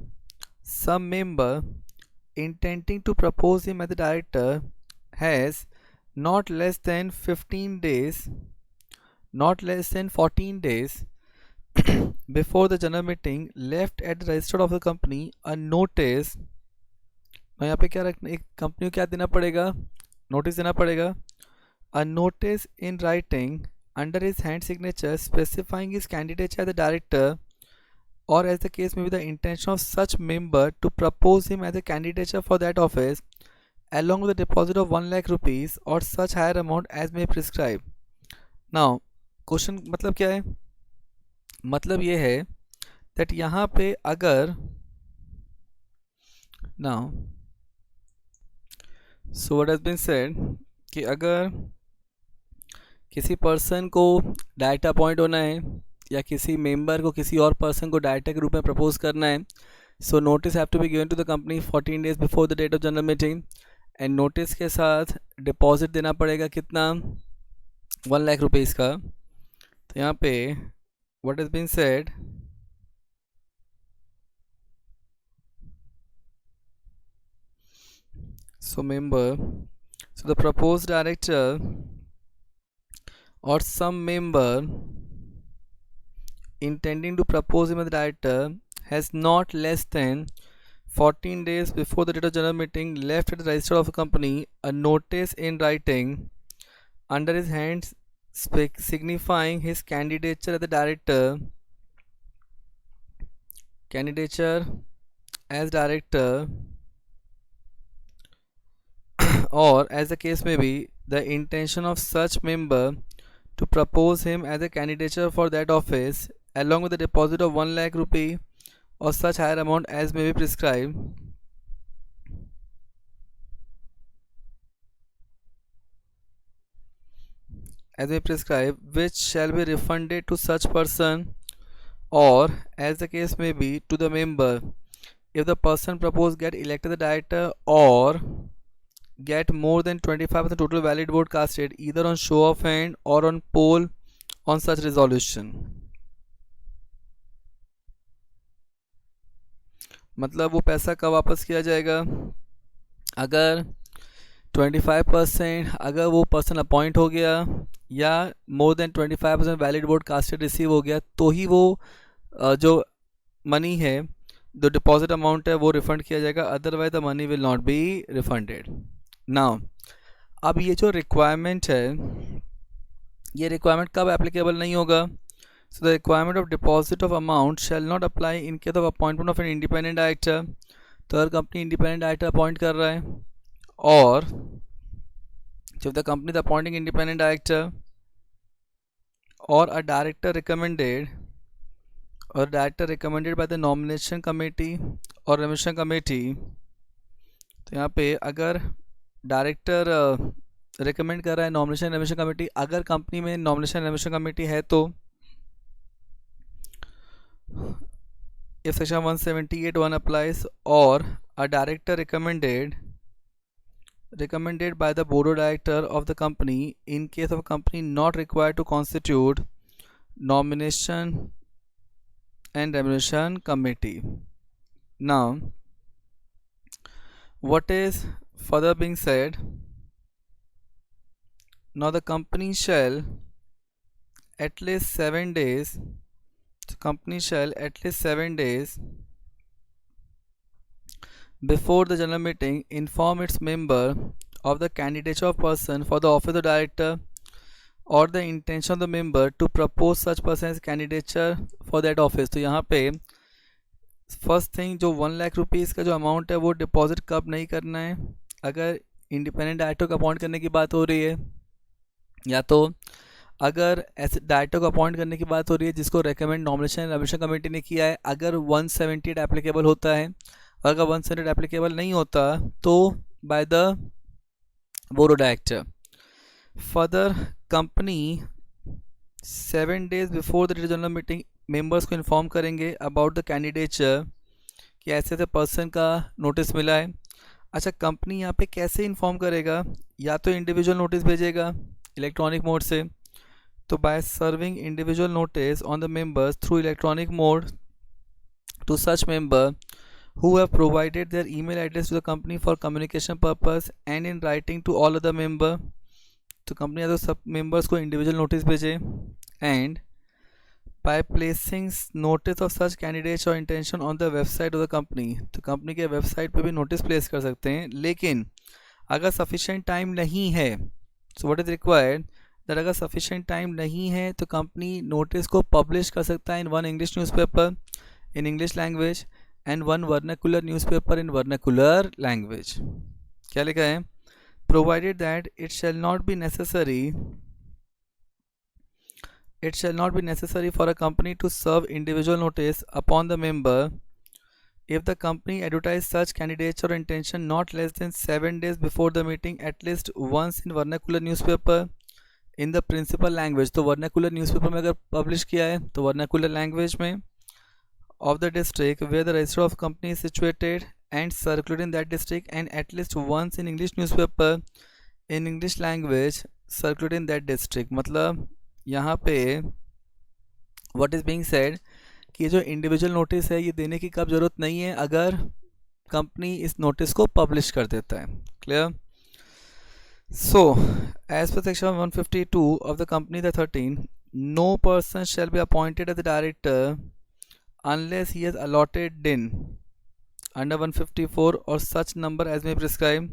सम member intending to propose him as the director has not less than 15 days, not less than 14 days before the general meeting left at the register of the company a notice. यहाँ पे क्या रखना. एक company को क्या देना पड़ेगा. Notice देना पड़ेगा. a notice in writing under his hand signature specifying his candidature as the director or as the case may be the intention of such member to propose him as a candidature for that office along with the deposit of 1 lakh rupees or such higher amount as may prescribe. now question मतलब क्या है. मतलब ये है that यहाँ पे अगर now so what has been said कि अगर किसी पर्सन को डायरेक्टर अपॉइंट होना है या किसी मेंबर को किसी और पर्सन को डायरेक्टर के रूप में प्रपोज करना है. So notice have to be given to the company 14 days before the date of general meeting and notice के साथ डिपॉजिट देना पड़ेगा. कितना. 1 लाख रुपीज़ का. तो यहाँ पे what has been said so the proposed director or some member intending to propose him as the director has not less than 14 days before the date of general meeting left at the register of a company a notice in writing under his hands signifying his candidature as the candidature as director or as the case may be the intention of such member to propose him as a candidature for that office along with the deposit of 1 lakh rupee or such higher amount as may be prescribed which shall be refunded to such person or as the case may be to the member if the person proposed get elected the director or get more than 25% total valid vote casted either on show of hand or on poll on such resolution. मतलब वो पैसा कब वापस किया जाएगा? अगर 25% अगर वो पर्सन अपॉइंट हो गया या more than 25% valid vote casted receive हो गया तो ही वो जो मनी है जो डिपॉजिट अमाउंट है वो रिफंड किया जाएगा, otherwise the money will not be refunded. Now अब ये जो रिक्वायरमेंट है ये रिक्वायरमेंट कब एप्लीकेबल नहीं होगा? So the requirement of deposit of amount shall not apply in case of appointment of an independent director. तो अगर कंपनी इंडिपेंडेंट डायरेक्टर अपॉइंट कर रहा है और if the company is appointing independent director or a director recommended by the nomination committee or remuneration committee, तो यहाँ पे अगर डायरेक्टर रिकमेंड कर रहा है नॉमिनेशन रेमुनेशन कमेटी, अगर कंपनी में नॉमिनेशन रेमुनेशन कमेटी है तो if section 178(1) applies or a director recommended by the board of director of the company in case of a company not required to constitute nomination and remuneration committee. Now what is further being said? Now the company shall at least 7 days before the general meeting inform its member of the candidature of person for the office of director or the intention of the member to propose such person's candidature for that office. तो यहाँ पे first thing जो 1 lakh rupees का जो amount है वो deposit कब नहीं करना है? अगर इंडिपेंडेंट डायरेक्टर को अपॉइंट करने की बात हो रही है या तो अगर ऐसे डायरेक्टर को अपॉइंट करने की बात हो रही है जिसको recommend nomination and remuneration committee ने किया है, अगर 178 एप्लीकेबल होता है, अगर 178 एप्लीकेबल नहीं होता तो bye the board of director. Further company 7 days before the general meeting members को इन्फॉर्म करेंगे अबाउट द कैंडिडेचर कि ऐसे ऐसे पर्सन का नोटिस मिला है. अच्छा, कंपनी यहाँ पे कैसे इन्फॉर्म करेगा? या तो इंडिविजुअल नोटिस भेजेगा इलेक्ट्रॉनिक मोड से, तो by serving individual notice on the members through electronic mode to such member who have provided their email address to the company for communication purpose and in writing to all other member. तो company या तो सब members को individual notice भेजे and by placing notice of such candidates or intention on the website of the company, तो company के website पे भी नोटिस प्लेस कर सकते हैं. लेकिन अगर सफिशिएंट टाइम नहीं है, सो व्हाट इज रिक्वायर्ड दैट अगर सफिशिएंट टाइम नहीं है तो कंपनी नोटिस को पब्लिश कर सकता है इन 1 English newspaper in English language and 1 vernacular newspaper in vernacular language. क्या लिखा है? Provided that it shall not be necessary for a company to serve individual notice upon the member if the company advertise such candidature or intention not less than 7 days before the meeting at least once in vernacular newspaper in the principal language. तो vernacular newspaper में अगर publish किया है तो vernacular language में of the district where the register of company is situated and circulated in that district, and at least once in English newspaper in English language circulated in that district. मतलब यहाँ पे what is being said कि ये जो individual notice है ये देने की कब ज़रूरत नहीं है? अगर कंपनी इस नोटिस को पब्लिश कर देता है. Clear? So as per section 152 of the company the 13, no person shall be appointed as the director unless he has allotted din under 154 or such number as may prescribe.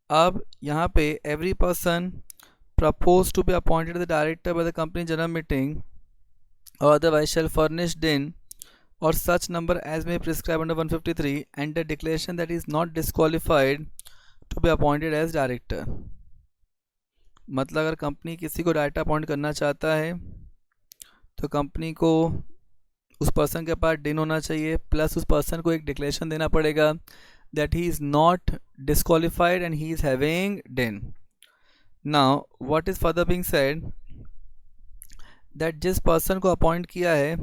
अब यहाँ पे every person proposed to be appointed as the director by the company general meeting or otherwise shall furnish din or such number as may prescribe under 153 and the declaration that he is not disqualified to be appointed as director. मतलब अगर company किसी को director appoint करना चाहता है तो company को उस पर्सन के पास डिन होना चाहिए, प्लस उस पर्सन को एक डिक्लेरेशन देना पड़ेगा that he is not disqualified and he is having DIN. Now what is further being said that जिस पर्सन को अपॉइंट किया है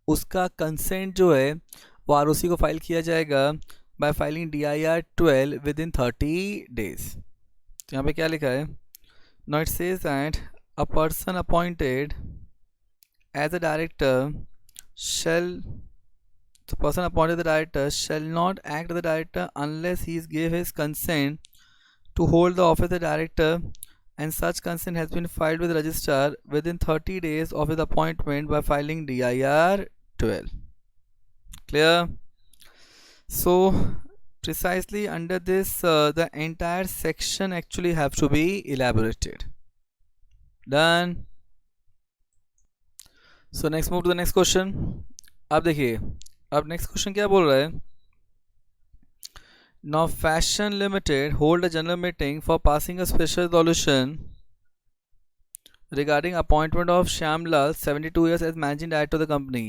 उसका कंसेंट जो है वो आरओसी को फाइल किया जाएगा bye filing DIR-12 with in 30 days. तो यहाँ पे क्या लिखा है? Now it says that a person appointed as a director shall the person appointed as the director shall not act as the director unless he gave his consent to hold the office of director, and such consent has been filed with the registrar within 30 days of his appointment by filing DIR-12. Clear? So precisely under this the entire section actually have to be elaborated. Done. So next move to the next question. अब देखिए, अब next question क्या बोल रहा है? Now Fashion Limited hold a general meeting for passing a special resolution regarding appointment of Shyam Lal, 72 years, as managing director of the company.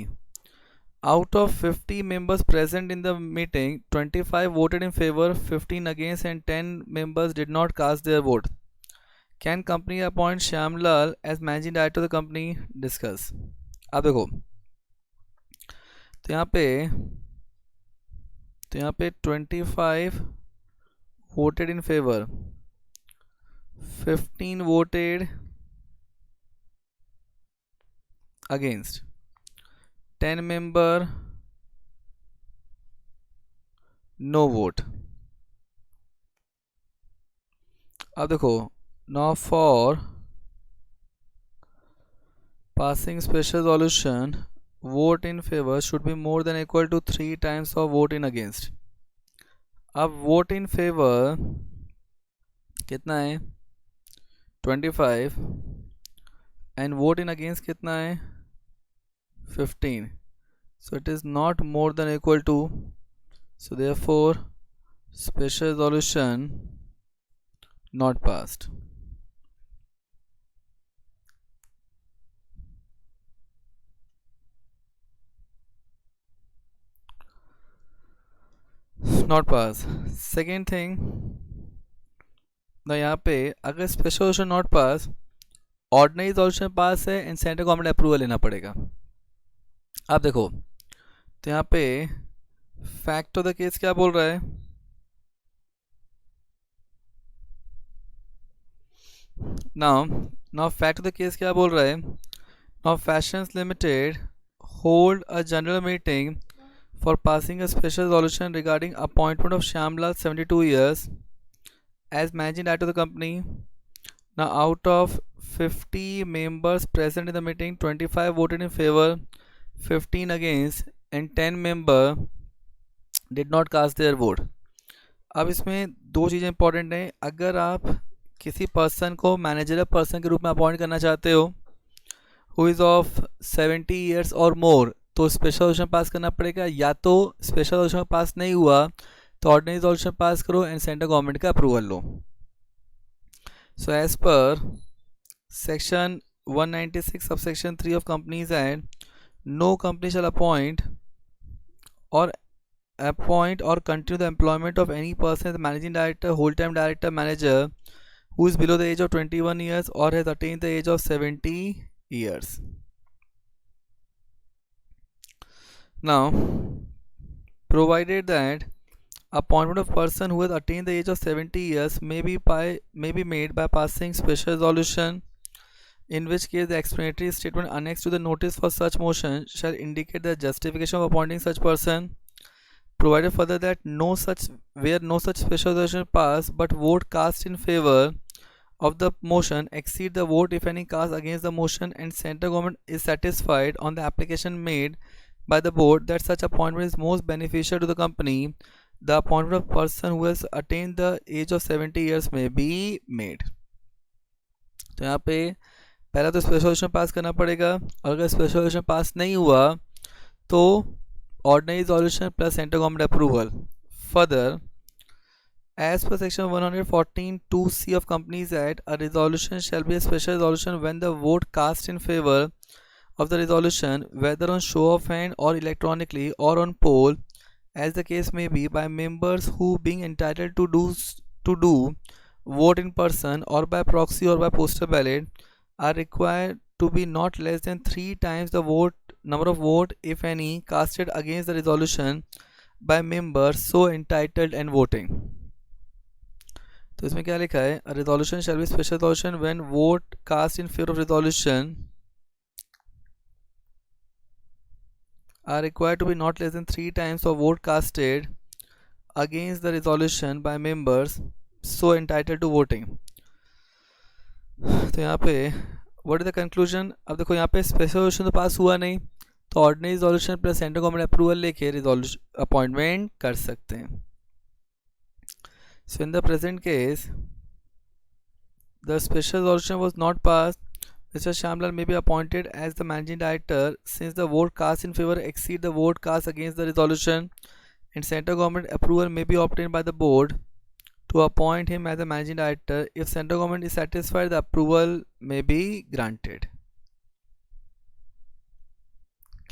Out of 50 members present in the meeting, 25 voted in favor, 15 against, and 10 members did not cast their vote. Can company appoint Shyam Lal as managing director of the company? Discuss. अब देखो, तो यहाँ पे 25 voted in favor, 15 voted against, 10 member no vote. अब देखो, now for passing special resolution, vote in favor should be more than or equal to 3 times of vote in against. अब vote in favor कितना है? 25, and vote in against कितना है? 15. So it is not more than or equal to, so therefore special resolution not passed. Not pass. Second thing, ना यहाँ पे अगर special solution not pass, ordinary solution pass है and central government approval लेना पड़ेगा. आप देखो, तो यहाँ पे फैक्ट ऑफ द केस क्या बोल रहा है? Now fact of the case क्या बोल रहा है? Now fashions limited hold a general meeting for passing a special resolution regarding appointment of Shyam Lal, 72 years, as managing director of the company. Now out of 50 members present in the meeting, 25 voted in favor, 15 against, and 10 member did not cast their vote. अब इसमें दो चीज़ें important हैं. अगर आप किसी person को manager person के रूप में अपॉइंट करना चाहते हो हु इज़ ऑफ 70 years और मोर, तो स्पेशल रेजोल्यूशन पास करना पड़ेगा. या तो स्पेशल रेजोल्यूशन पास नहीं हुआ तो ऑर्डिनरी रेजोल्यूशन पास करो एंड सेंट्रल गवर्नमेंट का अप्रूवल लो. So as per section 196 subsection 3 of companies act, no company shall appoint or continue the employment of any person as managing director, whole-time director, manager who is below the age of 21 years or has attained the age of 70 years. Now, provided that appointment of person who has attained the age of 70 years may be made by passing special resolution, in which case the explanatory statement annexed to the notice for such motion shall indicate the justification of appointing such person. Provided further that no such special resolution pass, but vote cast in favor of the motion exceed the vote if any cast against the motion, and central government is satisfied on the application made by the board that such appointment is most beneficial to the company, the appointment of person who has attained the age of 70 years may be made. तो यहाँ पे पहला तो special resolution pass करना पड़ेगा, और अगर special resolution pass नहीं हुआ तो ordinary resolution plus central government approval. Further As per section 114 2C of Companies Act, a resolution shall be a special resolution when the vote cast in favor of the resolution, whether on show of hand or electronically or on poll, as the case may be, by members who, being entitled to do vote in person or by proxy or by postal ballot, are required to be not less than 3 times the number of vote, if any, casted against the resolution by members so entitled and voting. तो इसमें क्या लिखा है? A resolution shall be special resolution when vote cast in favor of resolution are required to be not less than 3 times of vote casted against the resolution by members so entitled to voting. तो यहाँ पे what is the conclusion? अब देखो यहाँ पे special resolution तो पास हुआ नहीं, तो ordinary resolution plus central government approval लेके रेजोल्यूशन अपॉइंटमेंट कर सकते हैं. So in the present case the special resolution was not pass. Mr. Shamlal may be appointed as the managing director since the vote cast in favor exceed the vote cast against the resolution, and central government approval may be obtained by the board to appoint him as the managing director. If central government is satisfied, the approval may be granted.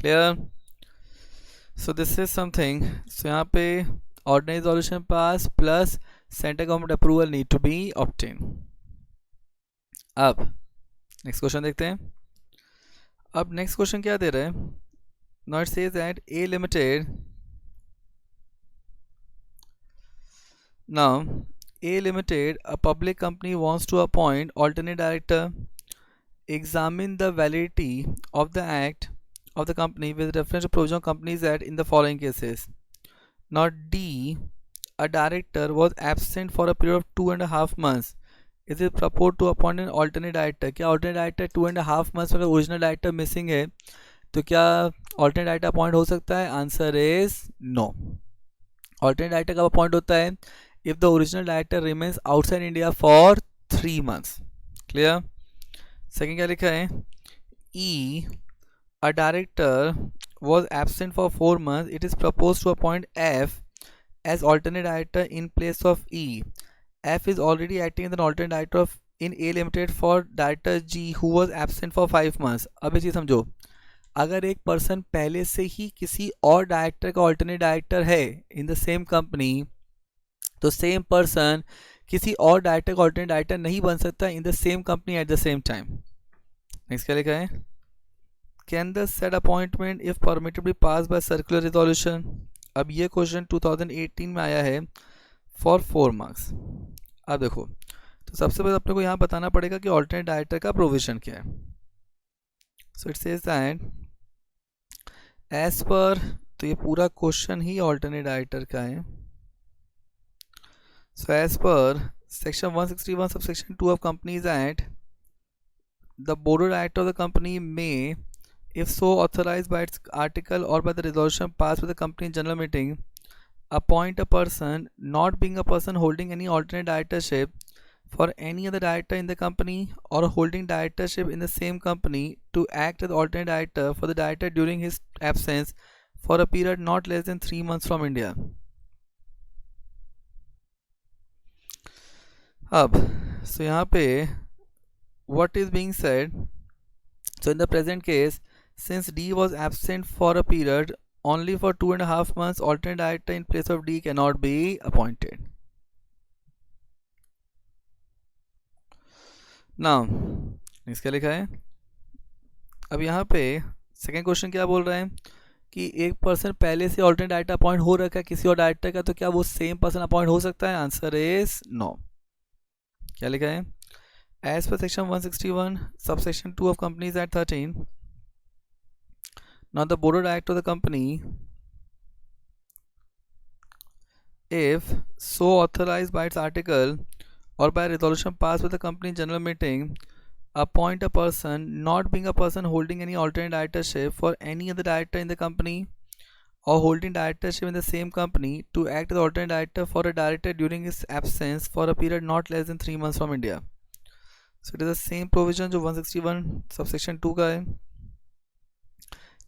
Clear? So this is something. So यहाँ पे ordinary resolution pass plus central government approval need to be obtained. अब next question देखते हैं. अब next question क्या दे रहा है? Now it says that A limited, now A limited a public company wants to appoint alternate director. Examine the validity of the act of the company with reference to provision of Companies Act in the following cases. Now D, a director was absent for a period of 2.5 months. Is it proposed to appoint an alternate director? क्या alternate director 2.5 months में original director missing है तो क्या alternate director appoint हो सकता है? Answer is no. alternate director कब appoint होता है? If the original director remains outside India for 3 months. Clear? Second क्या लिखा है? E, a director was absent for 4 months. It is propose to appoint F as alternate director in place of E. F is already acting as an alternate director of in A Limited for director G who was absent for 5 months. अब ये चीज़ समझो, अगर एक person पहले से ही किसी और director का alternate डायरेक्टर है इन द सेम कंपनी, तो सेम पर्सन किसी और डायरेक्टर का alternate डायरेक्टर नहीं बन सकता in the same company at the same time. Next क्या लिखा है? Can the said appointment if permitted be pass by circular resolution. अब ये क्वेश्चन 2018 में आया है फॉर 4 marks. अब देखो, तो सबसे पहले अपने को यहाँ बताना पड़ेगा कि ऑल्टरनेट डायरेक्टर का प्रोविजन क्या है. So it says that as per, तो ये पूरा क्वेश्चन ही ऑल्टरनेट डायरेक्टर का है. So as per section 161 subsection 2 of companies act, the board of director of the company में, if so authorized by its article or by the resolution passed with the company general meeting, appoint a person not being a person holding any alternate directorship for any other director in the company or holding directorship in the same company to act as alternate director for the director during his absence for a period not less than 3 months from India. अब so यहाँ पे what is being said, so in the present case, since D was absent for a period only for 2.5 months, alternate director in place of D cannot be appointed. Now, next क्या लिखा है? अब यहाँ पे second question क्या बोल रहा है कि एक पर्सन पहले से alternate director अपॉइंट हो रखा है किसी और डायरेक्टर का, तो क्या वो सेम पर्सन अपॉइंट हो सकता है? Answer is no. क्या लिखा है? As per section 161 subsection 2 of companies act 13, now the board of director of the company, if so authorized by its article or by resolution passed with the company general meeting, appoint a person not being a person holding any alternate directorship for any other director in the company or holding directorship in the same company to act as alternate director for a director during his absence for a period not less than 3 months from India. So it is the same provision जो 161 subsection 2 का है.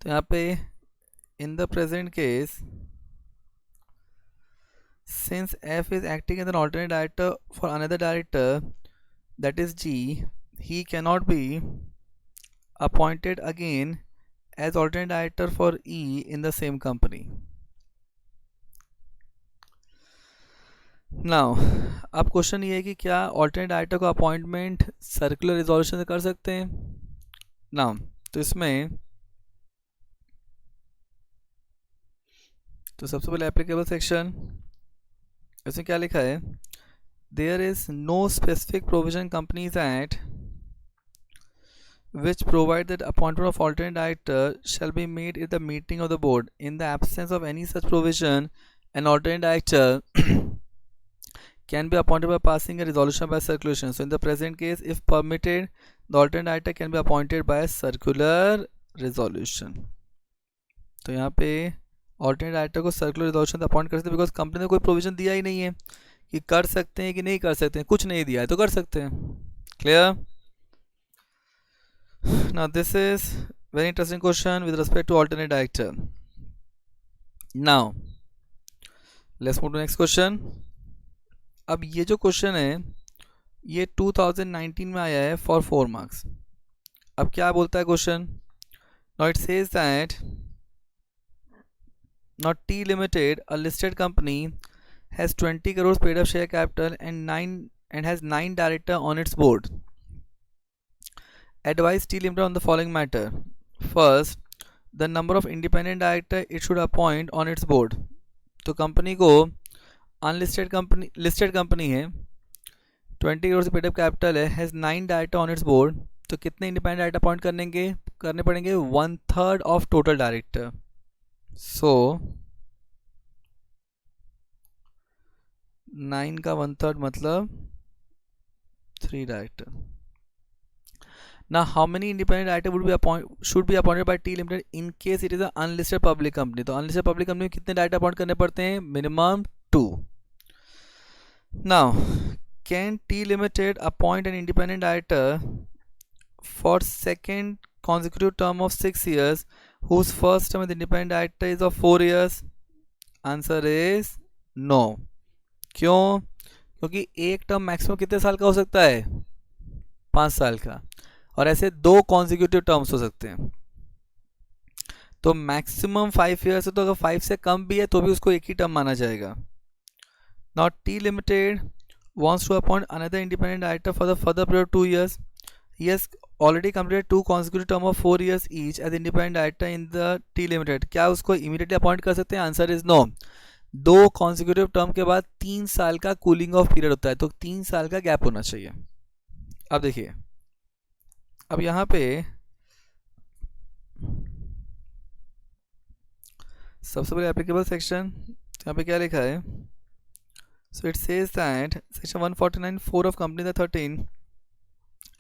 तो यहाँ पे in the present case since F is acting as an alternate director for another director, that is G, he cannot be appointed again as alternate director for E in the same company. Now, अब question ये है कि क्या alternate director को appointment circular resolution से कर सकते हैं? नाउ तो इसमें तो सबसे पहले एप्लीकेबल सेक्शन, इसमें क्या लिखा है? There is no specific provision companies act which provide that appointment of alternate director shall be made at the meeting of the board. In the absence of any such provision, an alternate director can be appointed by passing a resolution by circulation. So in the present case, if permitted, the alternate director can be appointed by circular resolution. तो यहाँ पे alternate director को circular resolution से appoint कर सकते हैं, because company ने कोई प्रोविजन दिया ही नहीं है कि कर सकते हैं कि नहीं कर सकते हैं, कुछ नहीं दिया है तो कर सकते हैं. Clear? Now this is very interesting question with respect to alternate director. Now let's move to next question. अब ये जो क्वेश्चन है ये 2019 में आया है for 4 marks. अब क्या बोलता है question? Now it says that now T Limited, a listed company, has 20 crores paid up share capital and has 9 directors on its board. Advise T Limited on the following matter. First, the number of independent directors it should appoint on its board. तो company को unlisted company, listed company है, 20 करोड़ से paid up capital है, has 9 director on it's board. तो कितने independent director appoint करने पड़ेंगे? 1/3 of total director. सो 9 का 1/3 मतलब 3 director. Now, how many independent directors should be appointed by T Limited in case it is an unlisted public company? तो unlisted public company में कितने director appoint करने पड़ते हैं? Minimum 2. Now, can T Limited appoint an independent director for second consecutive term of 6 years, whose first term as independent director is of 4 years? Answer is no. क्यों? क्योंकि एक term maximum कितने साल का हो सकता है? 5 साल का, और ऐसे 2 कॉन्जिक्यूटिव टर्म्स हो सकते हैं. तो मैक्सिमम 5 ईयर्स है, तो अगर 5 से कम भी है तो भी उसको एक ही टर्म माना जाएगा. Now T limited wants to appoint another independent director for the further period of 2 years. He has already completed 2 consecutive term of 4 years each as independent director in the T Limited. क्या उसको immediately appoint कर सकते हैं? Answer is no. 2 consecutive term के बाद 3 साल का cooling of period होता है, तो 3 साल का गैप होना चाहिए. अब देखिए, अब यहाँ पे सबसे पहले एप्लीकेबल सेक्शन, यहाँ पे क्या लिखा है? So it says that section 149(4) of company 13,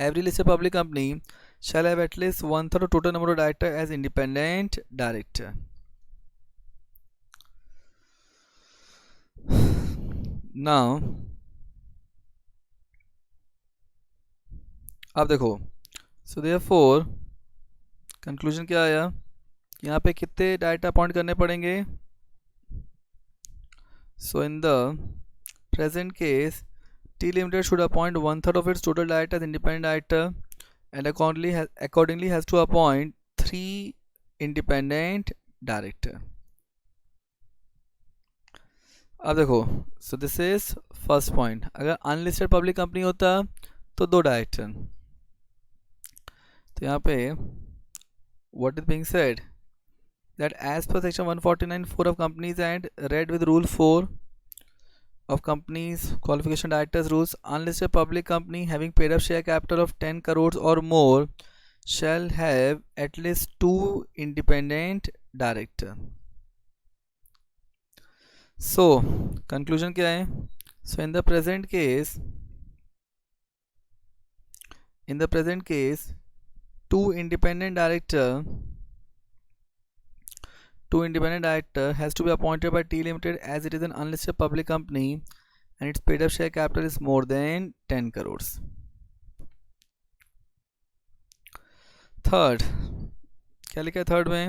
every listed public company shall have at least 1/3 of total number of director as independent director. Now अब देखो, सो देयरफॉर कंक्लूजन क्या आया? यहाँ पे कितने डायरेक्टर अपॉइंट करने पड़ेंगे? So in the present case T Limited should appoint 1/3 of its total director as independent director and accordingly has to appoint 3 independent director. अब देखो, सो दिस इज फर्स्ट पॉइंट. अगर अनलिस्टेड पब्लिक कंपनी होता तो 2 director. तो यहाँ पे what is being said that as per section 149(4) of Companies Act read with rule 4 of Companies Qualification Directors Rules, unlisted public company having paid up share capital of 10 crores or more shall have at least 2 independent director. So conclusion क्या है? So in the present case 2 independent director has to be appointed by T Limited as it is an unlisted public company and its paid up share capital is more than 10 crores. Third, क्या लिखा है third में?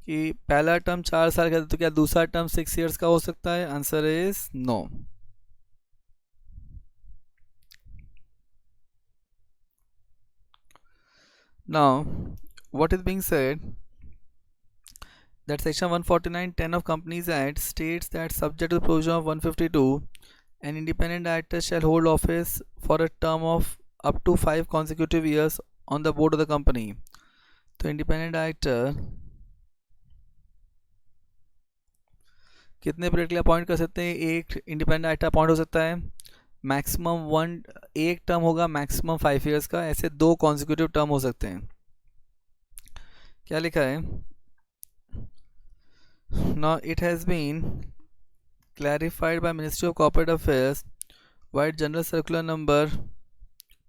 कि पहला term 4 साल का था तो क्या दूसरा टर्म 6 ईयर्स का हो सकता है? Answer is no. Now, what is being said that section 149(10) of Companies Act states that subject to the provision of 152, an independent director shall hold office for a term of up to 5 consecutive years on the board of the company. तो independent director कितने period के लिए appoint कर सकते हैं? एक independent director appoint हो सकता है मैक्सिमम एक टर्म होगा मैक्सिमम 5 ईयर्स का, ऐसे 2 कॉन्जिक्यूटिव टर्म हो सकते हैं. क्या लिखा है? Now it has been clarified by Ministry of Corporate Affairs via General Circular number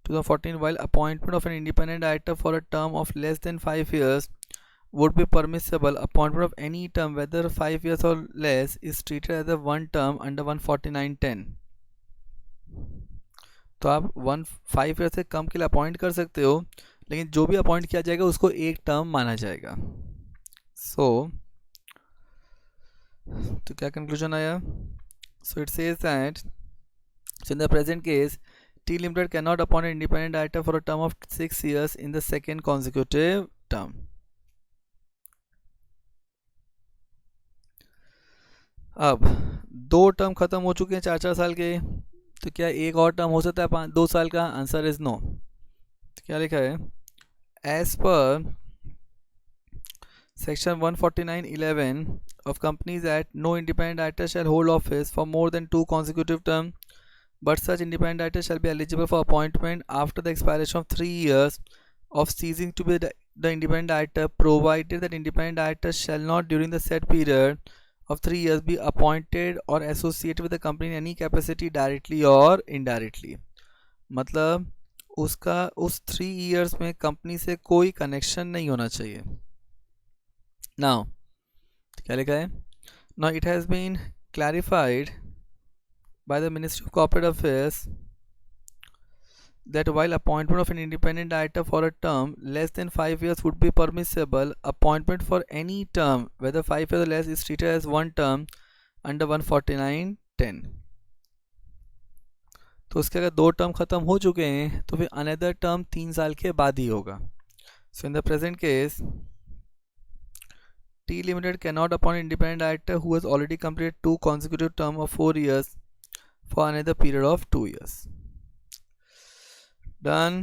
2014, while appointment of an independent director for a term of less than 5 years would be permissible, appointment of any term whether 5 years or less is treated as a one term under 149(10). तो आप 5 year से कम के लिए appoint कर सकते हो, लेकिन जो भी अपॉइंट किया जाएगा उसको एक टर्म माना जाएगा. तो क्या कंक्लूजन आया? सो it says that in the present case T Limited cannot appoint an independent director for a term of 6 years in the second consecutive term. अब 2 टर्म खत्म हो चुके हैं 4-4 साल के, तो क्या एक और टर्म हो सकता है 2 साल का? Answer is no. तो क्या लिखा है? एज पर Section 149(11) of Companies Act, no independent director shall hold office for more than 2 consecutive terms, but such independent director shall be eligible for appointment after the expiration of 3 years of ceasing to be the independent director, provided that independent director shall not during the said period of 3 years be appointed or associated with the company in any capacity directly or indirectly. मतलब उसका उस 3 years में company से कोई connection नहीं होना चाहिए. Now क्या लिखा है? Now it has been clarified by the Ministry of Corporate Affairs that while appointment of an independent director for a term less than 5 years would be permissible, appointment for any term whether 5 years or less is treated as one term under 149(10). तो उसके अगर 2 term खत्म हो चुके हैं तो फिर another term 3 साल के बाद ही होगा. So in the present case T Limited cannot appoint an independent director who has already completed 2 consecutive terms of 4 years for another period of 2 years. Done.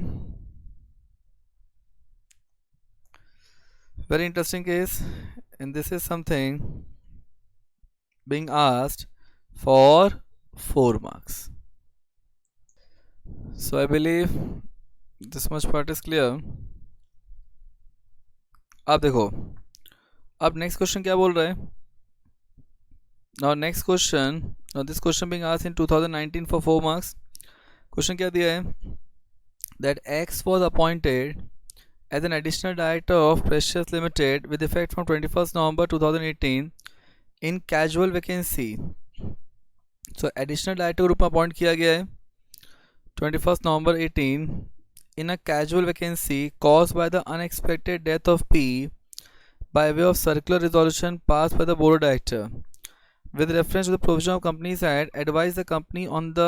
Very interesting case, and this is something being asked for 4 marks. So I believe this much part is clear. अब देखो, अब next question क्या बोल रहा है? Now next question, now this question being asked in 2019 for 4 marks. Question क्या दिया है? That X was appointed as an additional director of Precious Limited with effect from 21st November 2018 in casual vacancy. So additional director के रूप में appoint किया गया है 21st November 18 in a casual vacancy caused by the unexpected death of P by way of circular resolution passed by the board of director. With reference to the provision of Companies Act, advise the company on the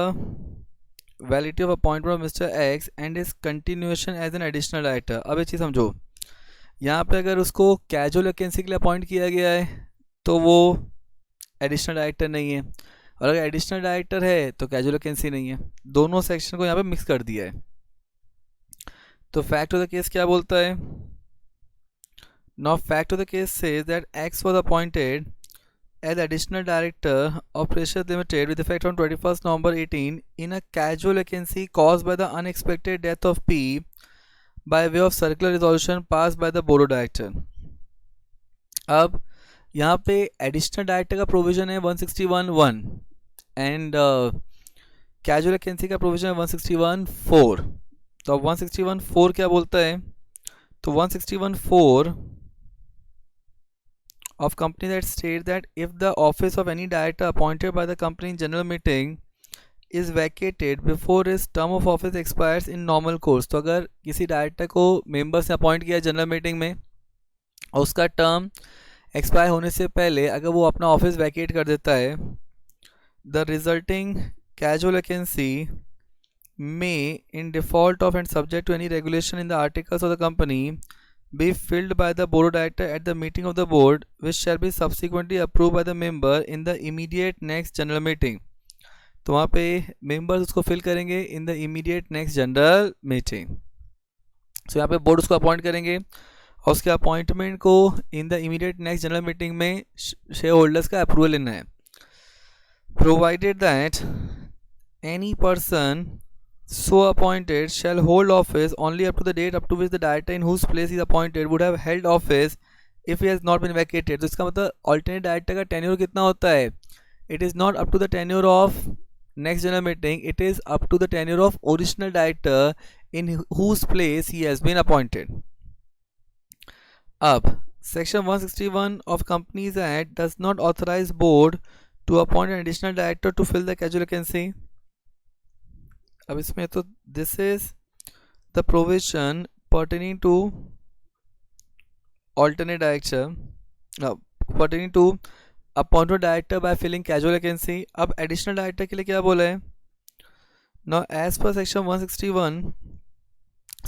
validity of appointment of Mr. X and his continuation as an additional director. अब एक चीज़ समझो, यहाँ पे अगर उसको casual vacancy के लिए appoint किया गया है तो वो एडिशनल डायरेक्टर नहीं है, और अगर एडिशनल डायरेक्टर है तो कैजुअल वैकेंसी नहीं है. दोनों सेक्शन को यहाँ पे मिक्स कर दिया है. तो फैक्ट ऑफ द केस क्या बोलता है? Now fact of the case says that X was appointed as additional director of Precious Limited with effect on 21st November 18 in a casual vacancy caused by the unexpected death of P by way of circular resolution passed by the board of director. अब यहाँ पे additional director का provision है 161(1) and casual vacancy का provision है 161(4). तो अब 161(4) क्या बोलता है? तो 161(4) of company that states that if the office of any director appointed by the company in general meeting is vacated before his term of office expires in normal course. तो अगर किसी डायरेक्टर को मेंबर्स ने appoint किया general meeting में और उसका term expire होने से पहले अगर वो अपना ऑफिस वैकेट कर देता है, the resulting casual vacancy may, in default of and subject to any regulation in the articles of the company, be filled by the board of director at the meeting of the board, which shall be subsequently approved by the member in the immediate next general meeting. तो वहाँ पे members उसको fill करेंगे in the immediate next general meeting. सो यहाँ पे board उसको appoint करेंगे और उसके अपॉइंटमेंट को इन the immediate next general meeting में शेयर होल्डर्स का अप्रूवल लेना है. Provided that any person so appointed shall hold office only up to the date up to which the director in whose place he is appointed would have held office if he has not been vacated. तो इसका मतलब alternate director का tenure कितना होता है? It is not up to the tenure of next general meeting, it is up to the tenure of original director in whose place he has been appointed. अब section 161 of Companies Act does not authorize board to appoint an additional director to fill the casual vacancy. अब इसमें तो this is the provision pertaining to alternate director, pertaining to appointment director by filling casual vacancy. अब additional director के लिए क्या बोला है? Now as per section 161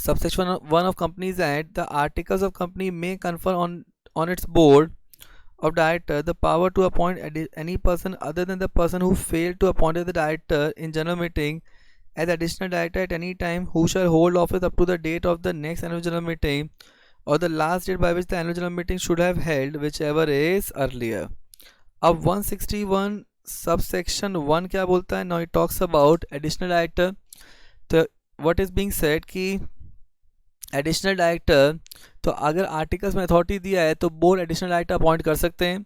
subsection 1 of Companies Act, the articles of company may confer on its board of director the power to appoint any person other than the person who failed to appoint the director in general meeting as additional director at any time, who shall hold office up to the date of the next annual general meeting or the last date by which the annual general meeting should have held, whichever is earlier. अब 161 subsection 1 क्या बोलता है? Now it talks about additional director. तो what is being said कि additional director, तो अगर articles में authority दिया है तो बोर्ड additional director अपॉइंट कर सकते हैं.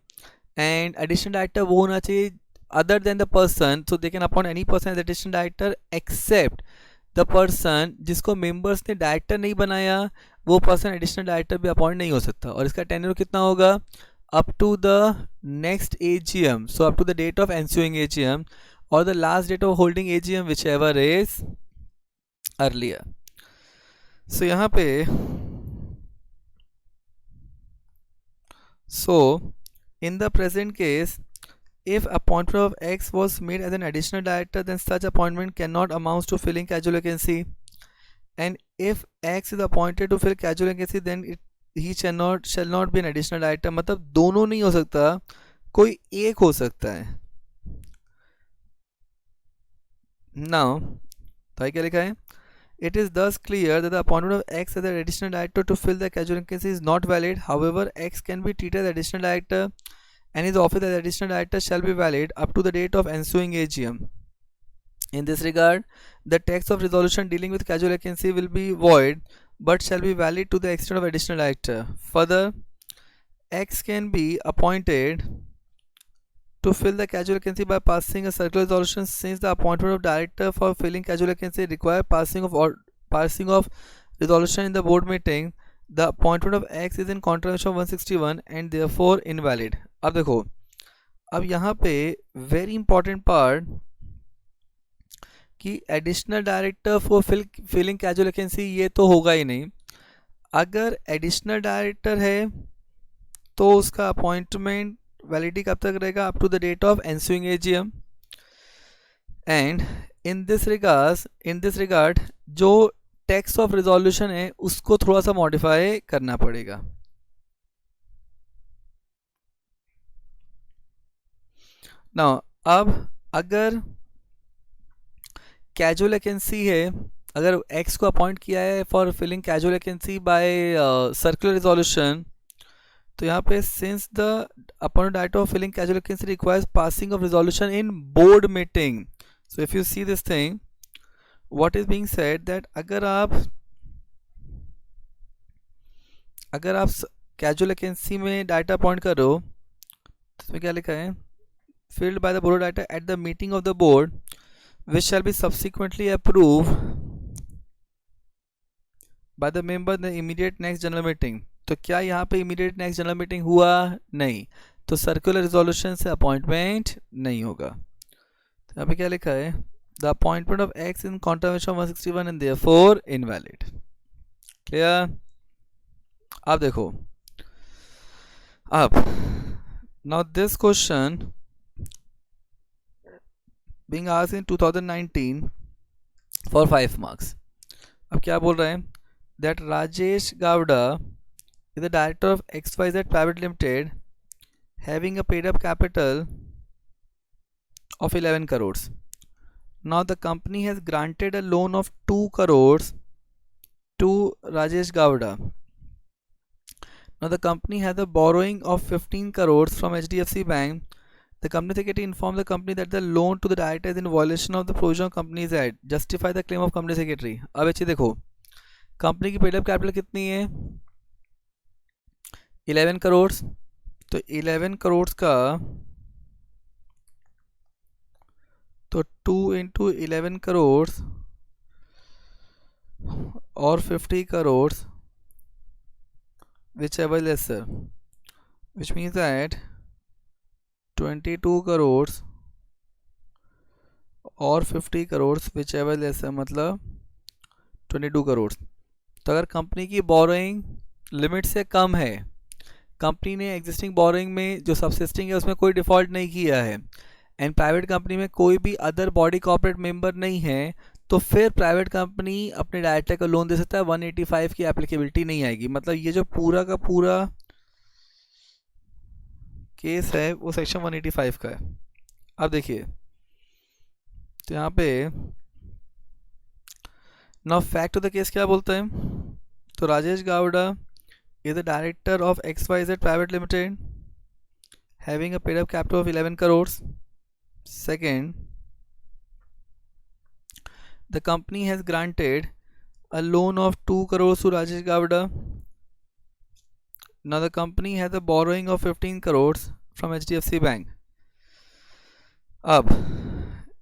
एंड additional director वो होना चाहिए other than the person, so they can appoint any person as additional director except the person जिसको members ने director नहीं बनाया, वो person additional director भी appoint नहीं हो सकता. और इसका tenure कितना होगा? up to the next AGM, so up to the date of ensuing AGM or the last date of holding AGM, whichever is earlier. So यहाँ पे so in the present case, if appointment of X was made as an additional director, then such appointment cannot amount to filling casual vacancy. And if X is appointed to fill casual vacancy, then he shall not be an additional director. मतलब दोनों नहीं हो सकता, कोई एक हो सकता है. Now, तो क्या लिखा है? It is thus clear that the appointment of X as an additional director to fill the casual vacancy is not valid. However, X can be treated as additional director and his office as additional director shall be valid up to the date of ensuing AGM. In this regard, the text of resolution dealing with casual vacancy will be void but shall be valid to the extent of additional director. Further, X can be appointed to fill the casual vacancy by passing a circular resolution, since the appointment of director for filling casual vacancy require passing of resolution in the board meeting. The appointment of X is in contravention of 161 and therefore invalid. अब देखो, अब यहाँ पे very important part कि additional director for filling casual vacancy ये तो होगा ही नहीं. अगर एडिशनल डायरेक्टर है तो उसका अपॉइंटमेंट वैलिडिटी कब तक रहेगा? Up to the date of ensuing AGM. And in this regard जो टेक्स्ट ऑफ रिजोल्यूशन है उसको थोड़ा सा मॉडिफाई करना पड़ेगा. नाउ अब अगर कैजुअल वैकेंसी है, अगर एक्स को अपॉइंट किया है for filling casual vacancy by circular resolution, तो यहाँ पे since the appointed director of filling casual vacancy requires passing of resolution in board meeting. So if you see this thing, what is being said that अगर आप casual vacancy में director appoint करो तो इसमें क्या लिखा है? filled by the board of director at the meeting of the board, which shall be subsequently approved by the member in the immediate next general meeting. तो क्या यहाँ पे immediate next general meeting हुआ? नहीं. तो circular resolution से appointment नहीं होगा. तो यहाँ पे क्या लिखा है? The appointment of X in contravention of 161 and therefore invalid. Clear? अब देखो, अब now this question being asked in 2019 for 5 marks. अब क्या बोल रहे हैं that Rajesh Gowda is the director of XYZ Private Limited having a paid up capital of 11 crores. Now the company has granted a loan of 2 crores to Rajesh Gowda. Now the company has a borrowing of 15 crores from HDFC Bank. The company secretary informed the company that the loan to the director is in violation of the provision of Companies Act. Justify the claim of company secretary. अब अच्छी देखो, company की paid up capital कितनी है 11 करोड़. तो 11 करोड़ का तो 2 into 11 crore और 50 crore whichever lesser, which means that 22 crores और 50 crores whichever lesser, मतलब 22 crores. तो अगर कंपनी की बोरोइंग लिमिट से कम है, कंपनी ने एग्जिस्टिंग बोरोइंग में जो सबसिस्टिंग है उसमें कोई डिफॉल्ट नहीं किया है, एंड प्राइवेट कंपनी में कोई भी अदर बॉडी कॉर्पोरेट मेंबर नहीं है, तो फिर प्राइवेट कंपनी अपने डायरेक्टर को लोन दे सकता है. 185 की एप्लीकेबिलिटी नहीं आएगी. मतलब ये जो पूरा का पूरा केस है वो सेक्शन 185 का है. अब देखिए, तो यहाँ पे now fact of the case क्या बोलते हैं. तो Rajesh Gawda is the director of XYZ private limited having a paid up capital of 11 crore. Second, the company has granted a loan of 2 crores to Rajesh Gowda. Now the company has a borrowing of 15 crores from HDFC Bank. अब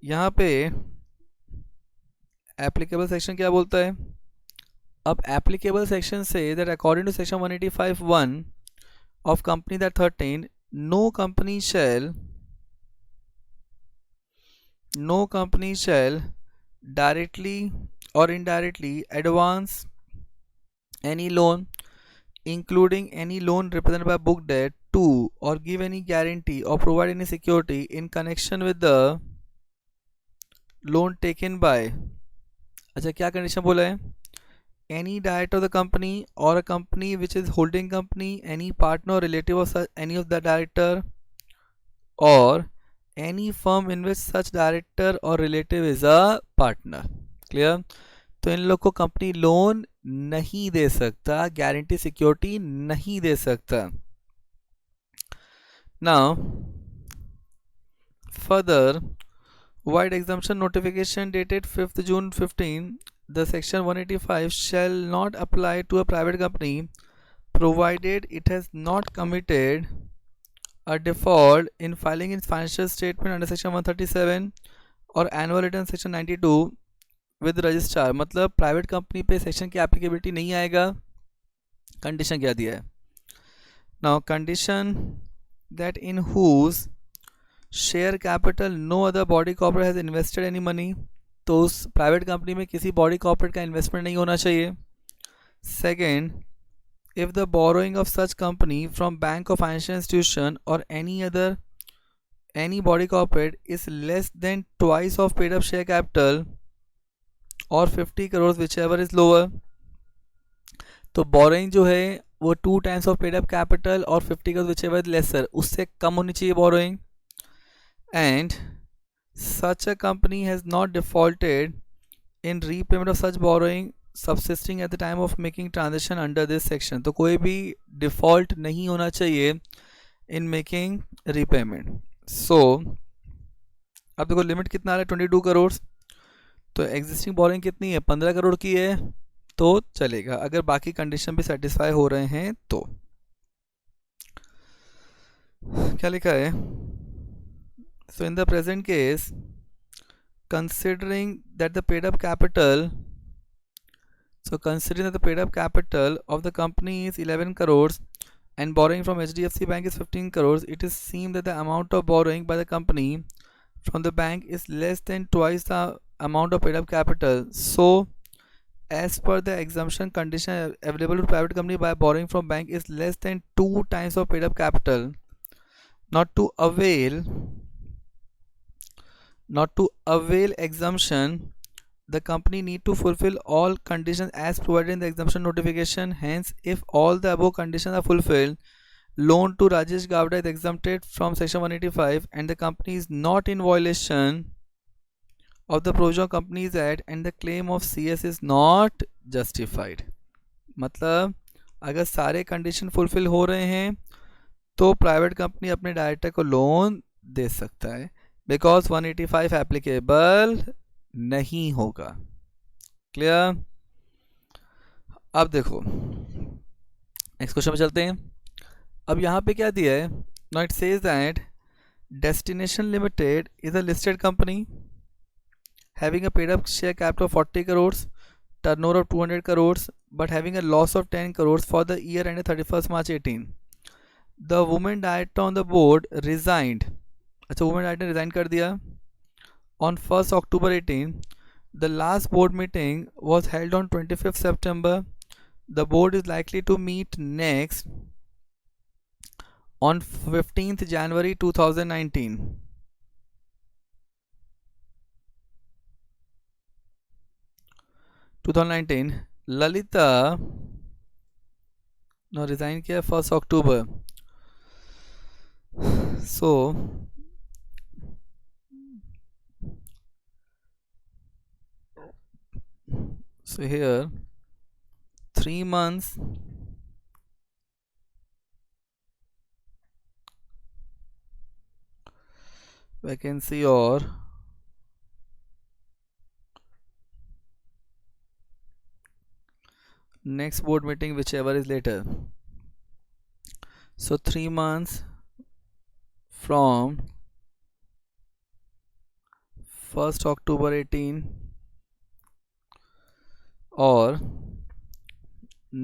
यहाँ पे applicable section क्या बोलता है. अब applicable section say that according to section 185(1) of Companies Act 13, no company shall directly or indirectly advance any loan, including any loan represented by book debt, to or give any guarantee or provide any security in connection with the loan taken by. अच्छा, क्या condition बोला है. Any director of the company or a company which is holding company, any partner or relative of such, any of the director, or any firm in which such director or relative is a partner. Clear? तो इन लोग को company loan नहीं दे सकता, guarantee security नहीं दे सकता. Now further, wide exemption notification dated 5th June 15, the section 185 shall not apply to a private company provided it has not committed a default in filing its financial statement under section 137 और annual return section 92 with registrar. मतलब private company पे section की applicability नहीं आएगा. Condition क्या दिया है. Now condition that in whose share capital no other body corporate has invested any money. तो उस प्राइवेट कंपनी में किसी बॉडी कॉर्पोरेट का इन्वेस्टमेंट नहीं होना चाहिए. Second, if the borrowing of such company from bank or financial institution or any body corporate is less than twice of paid up share capital or 50 crores whichever is lower. तो borrowing जो है वो 2 times of paid up capital और 50 crores whichever is lesser, उससे कम होनी चाहिए borrowing. And such a company has not defaulted in repayment of such borrowing subsisting at the time of making transaction under this section. तो कोई भी default नहीं होना चाहिए in making repayment. So अब देखो लिमिट कितना आ रहा है 22 करोड़. तो एग्जिस्टिंग बोरिंग कितनी है 15 करोड़ की है, तो चलेगा अगर बाकी कंडीशन भी सेटिस्फाई हो रहे हैं तो. क्या लिखा है. So in the present case, considering that the paid up capital of the company is 11 crores and borrowing from HDFC Bank is 15 crores, it is seen that the amount of borrowing by the company from the bank is less than twice the amount of paid up capital. So as per the exemption condition available to private company by borrowing from bank is less than 2 times of paid up capital, not to avail exemption, the company need to fulfill all conditions as provided in the exemption notification. Hence, if all the above conditions are fulfilled, loan to Rajesh Gavda is exempted from section 185 and the company is not in violation of the Provision of Companies Act and the claim of CS is not justified. मतलब अगर सारे condition fulfil हो रहे हैं तो private company अपने director को loan दे सकता है, बिकॉज 185 एप्लीकेबल नहीं होगा. क्लियर? अब देखो नेक्स्ट क्वेश्चन में चलते हैं. अब यहाँ पे क्या दिया है? Now it says that destination limited is a listed company having a paid up share capital of 40 crores, turnover of 200 crores, but having a loss of 10 crores for the year ended 31st March 18. The woman director on the board resigned. अच्छा, woman director resign कर दिया on 1st October 18. The last board meeting was held on 25th September. The board is likely to meet next on 15th January 2019. Lalita no resign किया 1st October. So here 3 months vacancy or next board meeting, whichever is later. So 3 months from 1st October 18 or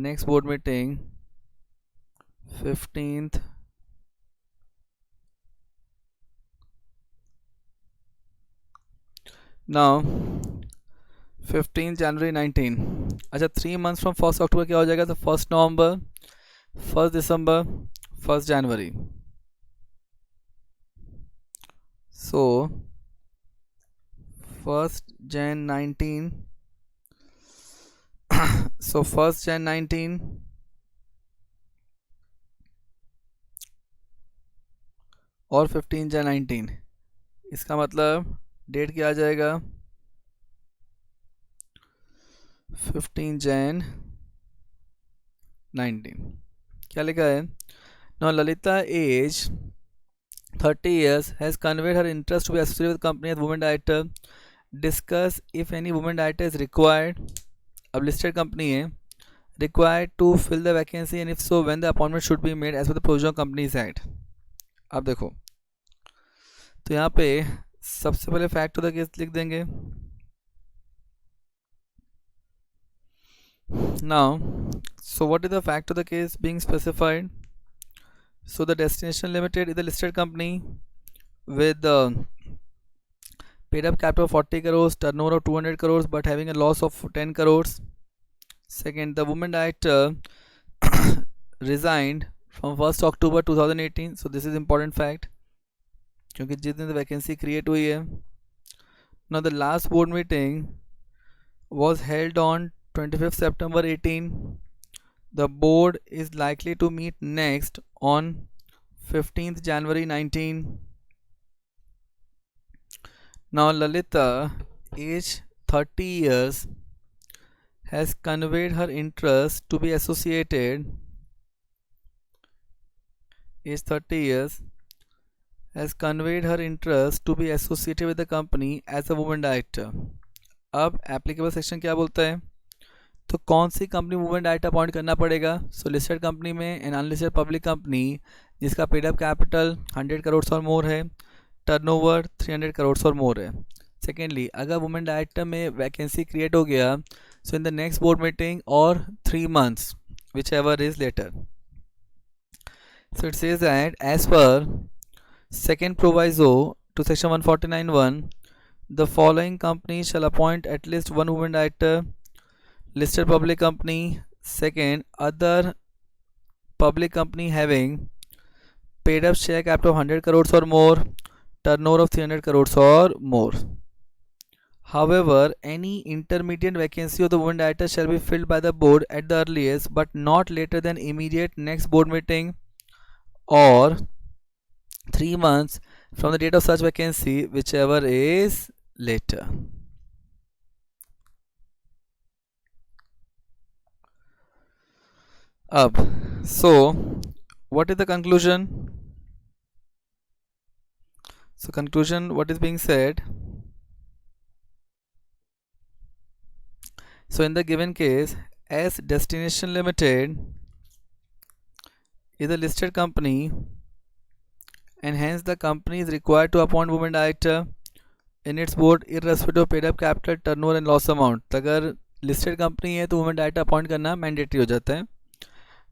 next board meeting 15th now 15 January 19. अच्छा, 3 months from 1st October क्या हो जाएगा? तो 1st November, 1st December, 1st January. So 1st Jan 19. So 1st Jan 19 और 15 Jan 19. इसका मतलब date क्या आ जाएगा? 15 Jan 19. क्या लिखा है? Now Lalita age 30 years has conveyed her interest to be associated with company as woman director. Discuss if any woman director is required. अब listed company है, required to fill the vacancy and if so when the appointment should be made as per the Provision of Companies Act. अब देखो तो यहाँ पे सबसे पहले fact of the case लिख देंगे. Now, so what is the fact of the case being specified? So the Destination Limited is a listed company with paid up capital of 40 crores, turnover of 200 crores, but having a loss of 10 crores. Second, the woman director resigned from 1st October 2018. So this is important fact क्योंकि जिस दिन vacancy create हुई है. Now the last board meeting was held on 25th September 18. The board is likely to meet next on 15th January 19. Now Lalita, age 30 years, has conveyed her interest to be associated. Age 30 years has conveyed her interest to be associated with the company as a woman director. अब applicable section क्या बोलता है? तो कौन सी company women director appoint करना पड़ेगा? सो listed company में N unlisted public company जिसका पेड अप कैपिटल 100 करोड़ और मोर है, टर्नओवर 300 करोड़ और मोर है. सेकेंडली, अगर वुमेन डायरेक्टर में वैकेंसी क्रिएट हो गया so in the next board meeting or 3 months whichever is later. So it says that as per second proviso to section 149(1) the following companies shall appoint at least one woman director. listed public company. Second, other public company having paid up share capital of 100 crores or more, turnover of 300 crores or more. However, any intermediate vacancy of the women director shall be filled by the board at the earliest but not later than immediate next board meeting or 3 months from the date of such vacancy, whichever is later. Up. So, what is the conclusion? So, conclusion, what is being said? So, in the given case, as Destination Limited is a listed company and hence the company is required to appoint women director in its board irrespective of paid up capital, turnover and loss amount. अगर listed company है तो women director appoint करना mandatory हो जाता है.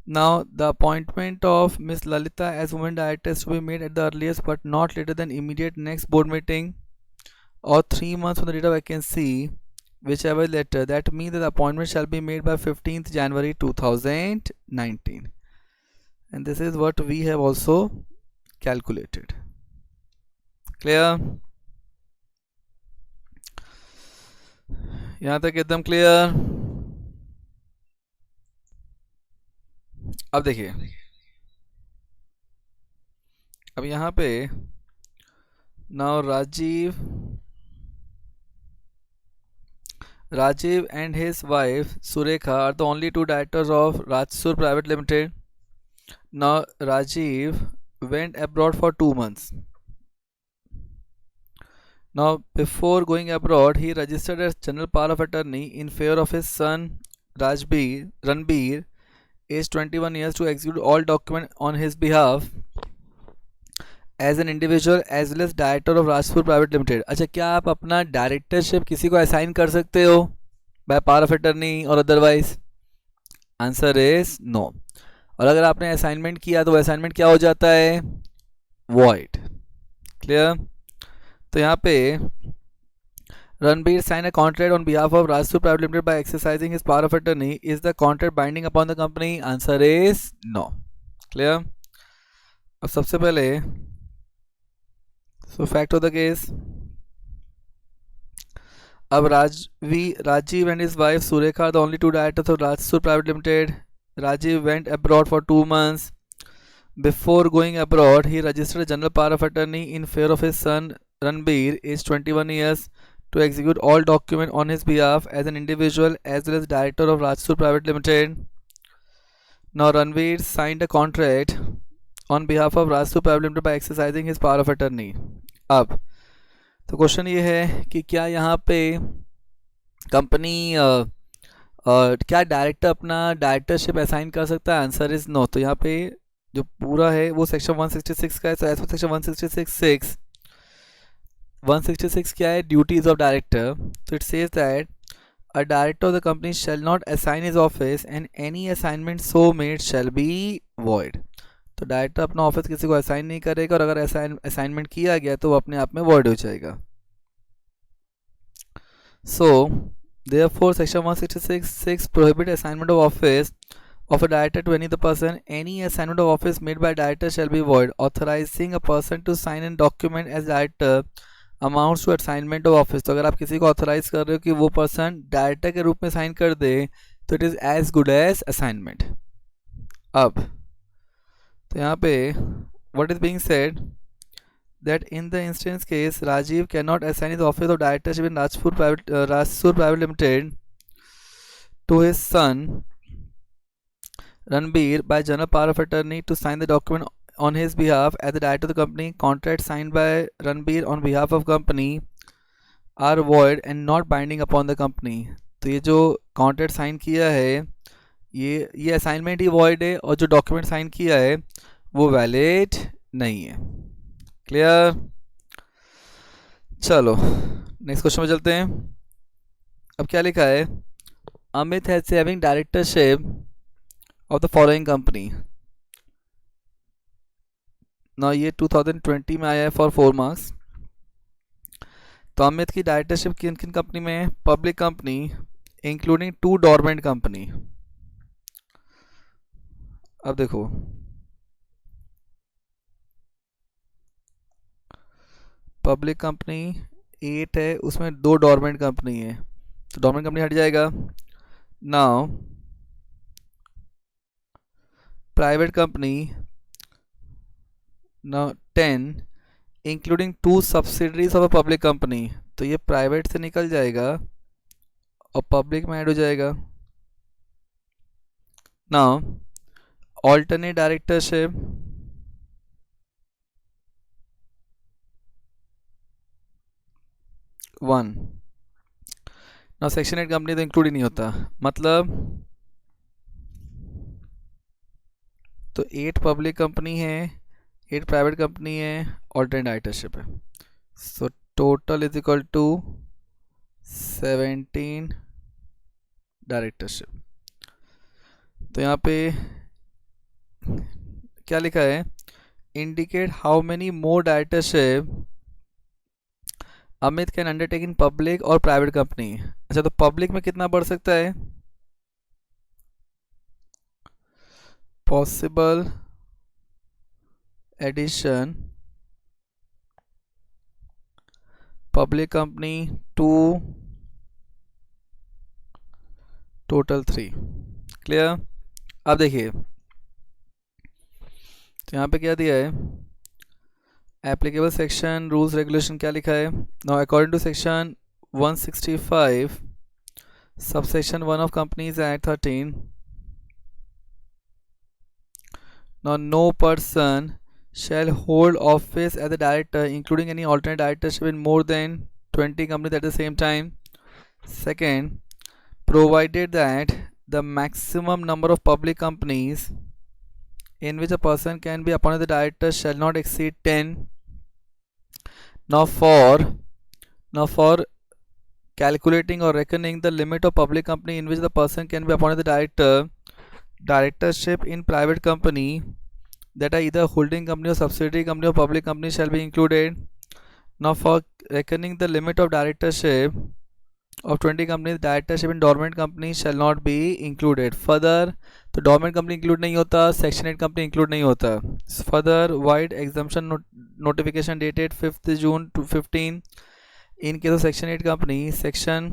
Now the appointment of Miss Lalita as women director is to be made at the earliest but not later than immediate next board meeting or 3 months from the date of vacancy, whichever is later. That means that the appointment shall be made by 15th January 2019. And this is what we have also calculated. Clear? यहाँ तक एकदम clear. अब देखिए, अब यहाँ पे now Rajiv and his wife Surekha are the only two directors of Rajsur Private Limited. Now Rajiv went abroad for 2 months. Now before going abroad, he registered as general power of attorney in favor of his son Ranbir, aged 21 years, to execute all documents on his behalf as an individual as well as director of Rajpur Private Limited. अच्छा, क्या आप अपना directorship किसी को assign कर सकते हो by power of attorney और अदरवाइज? Answer is no. और अगर आपने असाइनमेंट किया तो असाइनमेंट क्या हो जाता है? वॉइड. क्लियर? तो यहाँ पे Ranbir signed a contract on behalf of Rajpur Private Limited by exercising his power of attorney. Is the contract binding upon the company? Answer is no. Clear? अब सबसे पहले so fact of the case. अब Rajiv and his wife Surekha are the only two directors of Rajpur Private Limited. Rajiv went abroad for 2 months. Before going abroad, he registered a general power of attorney in favor of his son Ranbir, aged 21 years, to execute all documents on his behalf as an individual as well as director of Rajpur Private Limited. Now Ranveer signed a contract on behalf of Rajpur Private Limited by exercising his power of attorney. अब तो question ये है कि क्या यहाँ पे company क्या director अपना डायरेक्टरशिप असाइन कर सकता है? Answer is no. तो यहाँ पे जो पूरा है वो सेक्शन 166 का है. तो एज पर सेक्शन 166 क्या है? Duties of director. तो it says that a director of the company shall not assign his office and any assignment so made shall be void. तो डायरेक्टर अपना ऑफिस किसी को असाइन नहीं करेगा और अगर असाइनमेंट किया गया तो वो अपने आप में वॉइड हो जाएगा. So therefore section 166 prohibit assignment of office of a director to any other person. Any assignment of office made by director shall be void. Authorizing a person to sign a document as director amounts to assignment of office. तो अगर आप किसी को authorise कर रहे हो कि वो पर्सन डायरेक्टर के रूप में साइन कर दे तो it is as good as assignment. अब तो यहाँ पे what is being said that in the instance case Rajiv cannot assign his office of directorship in Rajpur Private Limited to his son Ranbir by general power of attorney to sign the document on his behalf as the director of the company. Contracts signed by Ranbir on behalf of company are void and not binding upon the company. तो ये जो contract sign किया है ये assignment ही void है और जो document sign किया है वो वैलिड नहीं है. क्लियर? चलो नेक्स्ट क्वेश्चन में चलते हैं. अब क्या लिखा है? Amit has having directorship of the following company. Now ये 2020 में आया है for 4 marks. तो अमित की डायरेक्टरशिप किन किन कंपनी में है? Public company including 2 dormant company. अब देखो, पब्लिक कंपनी 8 है, उसमें 2 डोरमेंट कंपनी है, तो डोरमेंट कंपनी हट जाएगा। Now private company, now 10 including 2 subsidiaries of a public company, तो ये प्राइवेट से निकल जाएगा और पब्लिक में ऐड हो जाएगा। Now alternate directorship, one. Now section 8 company तो इंक्लूड ही नहीं होता, मतलब तो 8 पब्लिक कंपनी है, 8 प्राइवेट कंपनी है, ऑल्टरनेट डायरेक्टरशिप है, so total is equal to 17 directorship. तो यहाँ पे क्या लिखा है, indicate how many more directorship Amit can undertake in public और प्राइवेट कंपनी। अच्छा, तो पब्लिक में कितना बढ़ सकता है, possible addition public company to total 3। Clear. अब देखिए, तो यहाँ पे क्या दिया है, एप्लीकेबल सेक्शन रूल्स रेगुलेशन क्या लिखा है। Now according to section 165 subsection 1 of companies act 13, now no person shall hold office as a director including any alternate directorship in more than 20 companies at the same time. Second, provided that the maximum number of public companies in which a person can be appointed as a director shall not exceed 10. Now for calculating or reckoning the limit of public company in which the person can be appointed as a director, directorship in private company that are either holding company or subsidiary company or public company shall be included. Now for reckoning the limit of directorship of 20 companies, directorship in dormant company shall not be included. Further, तो dormant company include नहीं होता, section 8 company include नहीं होता. Further, wide exemption notification dated 5th June to 15. In case of section 8 company, section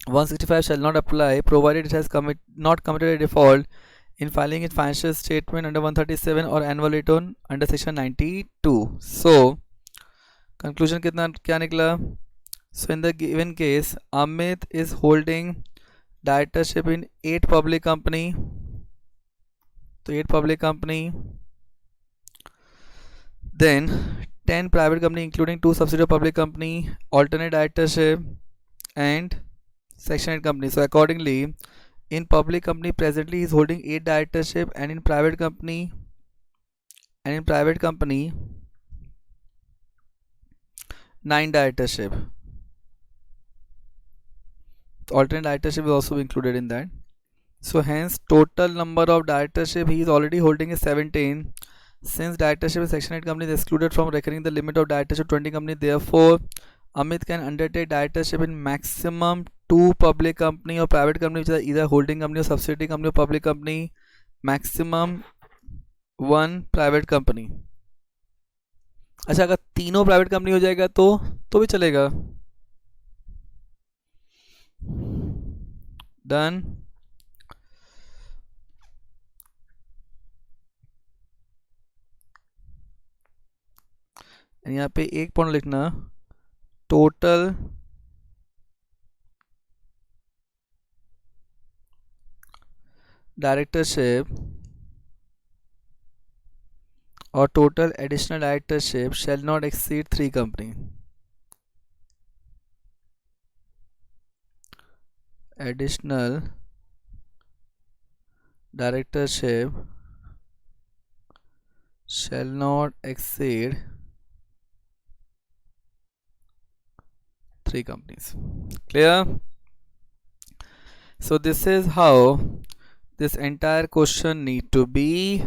165 shall not apply provided it has not committed a default in filing its financial statement under 137 or annual return under section 92. So conclusion कितना क्या निकला, so in the given case Amit is holding directorship in 8 public company, तो 8 public company, then 10 private company including 2 subsidiary public company, alternate directorship and section 8 company. So accordingly, in public company presently he is holding 8 directorship and in private company 9 directorship. Alternate directorship is also included in that. So hence total number of directorship he is already holding is 17. Since directorship in section 8 company is excluded from reckoning the limit of directorship 20 company, therefore Amit can undertake directorship in maximum 2 public company or private company which are either holding company or subsidiary company or public company, maximum 1 private company. अच्छा, अगर तीनों private company हो जाएगा तो भी चलेगा। Done. यहाँ पे एक पॉइंट लिखना, टोटल डायरेक्टरशिप और total additional directorship shall not exceed 3 company. Additional directorship shall not exceed 3 companies. Clear? So this is how this entire question need to be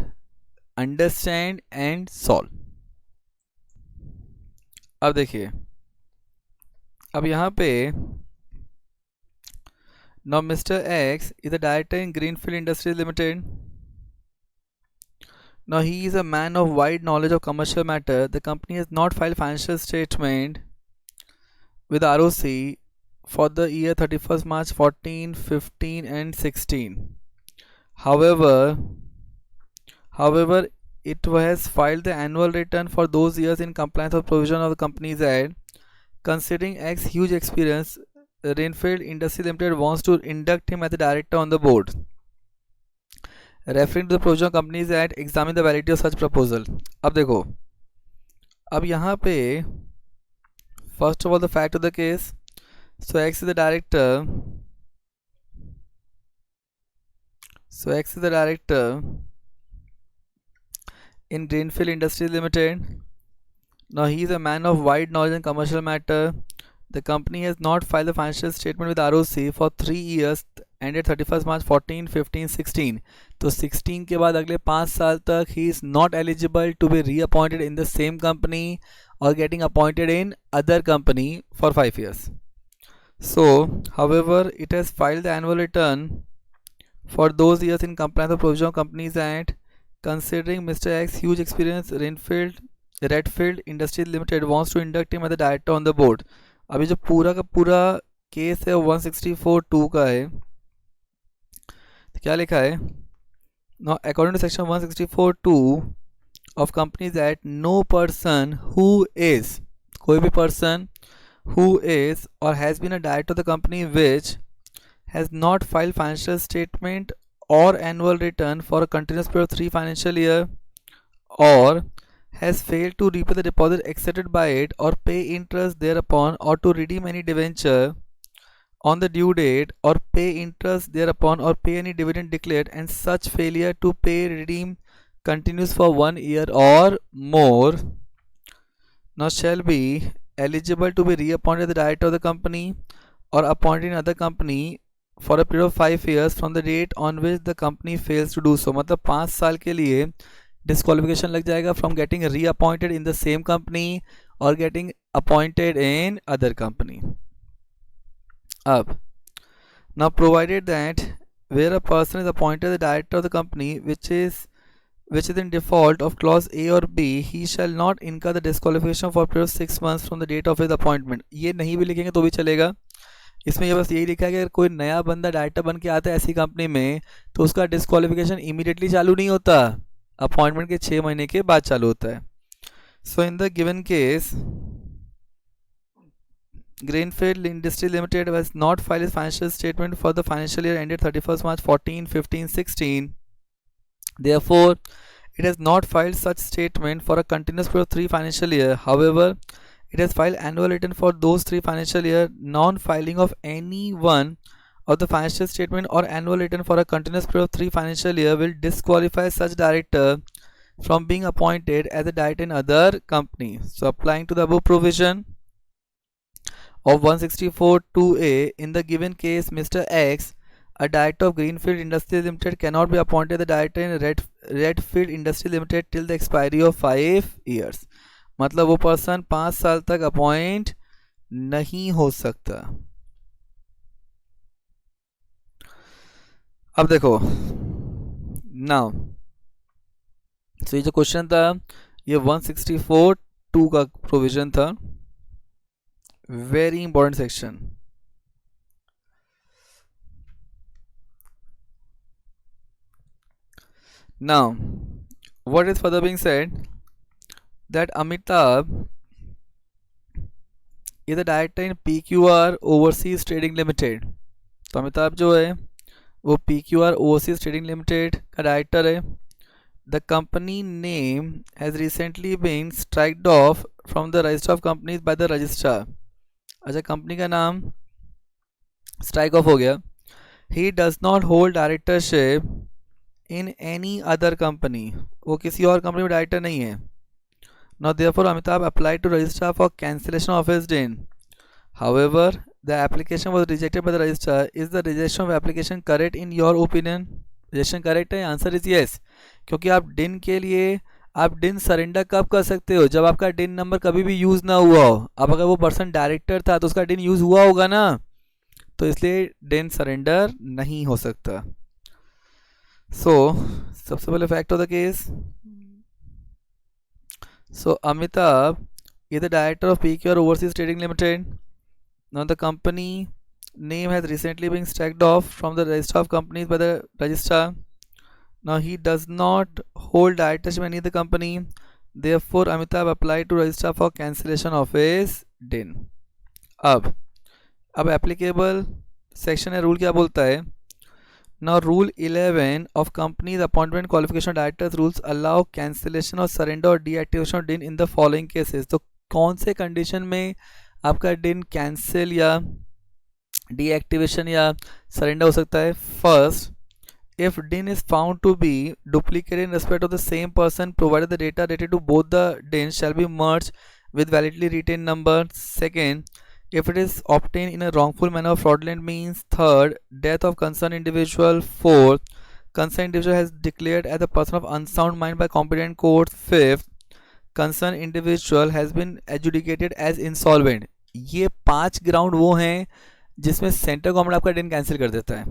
understand and solve. अब देखिए, अब यहाँ पे Now Mr. X is a director in Greenfield Industries Limited. Now he is a man of wide knowledge of commercial matter. The company has not filed financial statement with ROC for the year 31st March 14, 15 and 16. However, it has filed the annual return for those years in compliance with provision of the Companies Act. Considering X's huge experience, Rainfield Industries Limited wants to induct him as a director on the board. Referring to the provision of Companies Act, examine the validity of such proposal. अब देखो, अब यहाँ पे first of all the fact of the case. So X is the director. In Greenfield Industries Limited. Now he is a man of wide knowledge in commercial matter. The company has not filed a financial statement with ROC for 3 years ended 31st March 14, 15, 16. तो 16 के बाद अगले 5 साल तक he is not eligible to be reappointed in the same company or getting appointed in other company for 5 years. So, however, it has filed the annual return for those years in compliance with provision of Companies Act. Considering Mr. X's huge experience, Redfield Industries Limited wants to induct him as the director on the board. अभी जो पूरा का पूरा case है 164(2) का है, तो क्या लिखा है? Now, according to section 164(2) of Companies Act, no person who is, कोई भी person who is or has been a director of the company which has not filed financial statement or annual return for a continuous period of 3 financial year or has failed to repay the deposit accepted by it or pay interest thereupon or to redeem any debenture on the due date or pay interest thereupon or pay any dividend declared, and such failure to pay redeem continues for 1 year or more, now shall be eligible to be reappointed as the director of the company or appointed in other company for a period of 5 years from the date on which the company fails to do so. मतलब 5 साल के लिए disqualification लग जाएगा from getting reappointed in the same company or getting appointed in other company. अब, now provided that where a person is appointed as the director of the company which is in default of clause A or B, he shall not incur the disqualification for a period of 6 months from the date of his appointment. ये नहीं भी लिखेंगे तो भी चलेगा. इसमें ये बस यही लिखा है कि अगर कोई नया बंदा डायरेक्टर बन के आता है ऐसी कंपनी में तो उसका डिस्क्वालिफिकेशन इमीडिएटली चालू नहीं होता, अपॉइंटमेंट के 6 महीने के बाद चालू होता है. So in the given case Greenfield Industries Limited has not filed its financial statement for the financial year ended 31st March 14, 15, 16. Therefore, it has not filed such statement for a continuous period of 3 financial year. However, it has filed annual return for those 3 financial year. Non-filing of any one of the financial statement or annual return for a continuous period of 3 financial year will disqualify such director from being appointed as a director in other company. So, applying to the above provision of 164(2)(a, in the given case, Mr. X, a director of Greenfield Industries Limited, cannot be appointed the director in Redfield Industries Limited till the expiry of 5 years. मतलब वो person 5 साल तक appoint नहीं हो सकता. अब देखो now, तो ये जो क्वेश्चन था ये 164(2) का प्रोविजन था. Very important section. Now, what is further being said that Amitabh is the director in PQR Overseas Trading Limited. तो अमिताभ जो है वो PQR Overseas Trading Limited का डायरेक्टर है. The company name has recently been struck off from the register of companies by the registrar. अच्छा, company का नाम strike off हो गया. He does not hold directorship in any other company. वो किसी और कंपनी में डायरेक्टर नहीं है. Now therefore Amitabh applied to registrar for cancellation of his DIN. However, the application was rejected by the registrar. Is the rejection of application correct in your opinion? Rejection correct है? Answer is yes. क्योंकि आप DIN के लिए आप DIN surrender कब कर सकते हो? जब आपका DIN नंबर कभी भी यूज़ ना हुआ हो. अब अगर वो पर्सन डायरेक्टर था तो उसका DIN यूज़ हुआ होगा ना, तो इसलिए डिन सरेंडर नहीं हो सकता. सो सबसे पहले fact of the case. So Amitabh is the director of PQR Overseas Trading Limited. Now the company name has recently been struck off from the register of companies by the registrar. Now he does not hold directorship in any of the company. Therefore Amitabh applied to register for cancellation of his DIN. अब applicable section है, rule क्या बोलता है. Now rule 11 of company's appointment qualification directors rules allow cancellation or surrender or deactivation of DIN in the following cases. तो कौन से condition में आपका DIN कैंसिल या डीएक्टिवेशन या सरेंडर हो सकता है. First, if DIN is found to be duplicated in respect of the same person provided the data related to both the DIN shall be merged with validly retained number. Second, if it is obtained in a wrongful manner or fraudulent means. Third, death of concerned individual. Fourth, concerned individual has declared as a person of unsound mind by competent court. Fifth, concerned individual has been adjudicated as insolvent. ये 5 ground वो हैं जिसमें central government आपका डिन cancel कर देता है.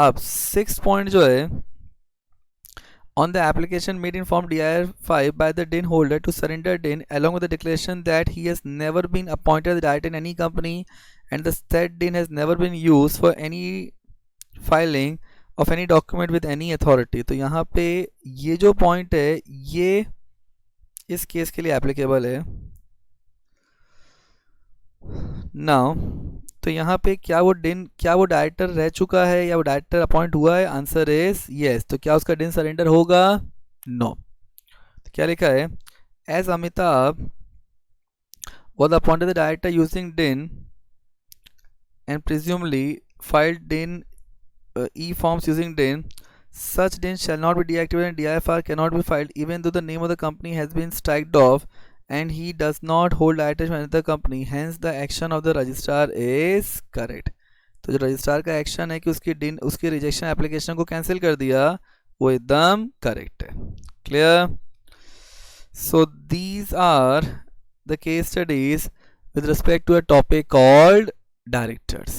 अब 6 पॉइंट जो है, on the application made in form DIR 5 by the DIN holder to surrender DIN along with the declaration that he has never been appointed as director in any company and the said DIN has never been used for any filing of any document with any authority. तो यहाँ पे ये जो point है ये इस case के लिए एप्लीकेबल है. नाउ तो यहाँ पे क्या वो डायरेक्टर रह चुका है या वो डायरेक्टर अपॉइंट हुआ है. Answer is yes. तो क्या उसका डिन सरेंडर होगा. नो. तो क्या लिखा है, as Amitabh was appointed the director using DIN and presumably filed DIN e-forms using DIN, such DIN shall not be deactivated and DIFR cannot be filed even though the name of the company has been striked off and he does not hold directorship in the company. Hence the action of the registrar is correct. तो जो registrar का action है कि उसकी rejection application को cancel कर दिया, वो एकदम करेक्ट है. Clear. So these are the case studies with respect to a topic called directors.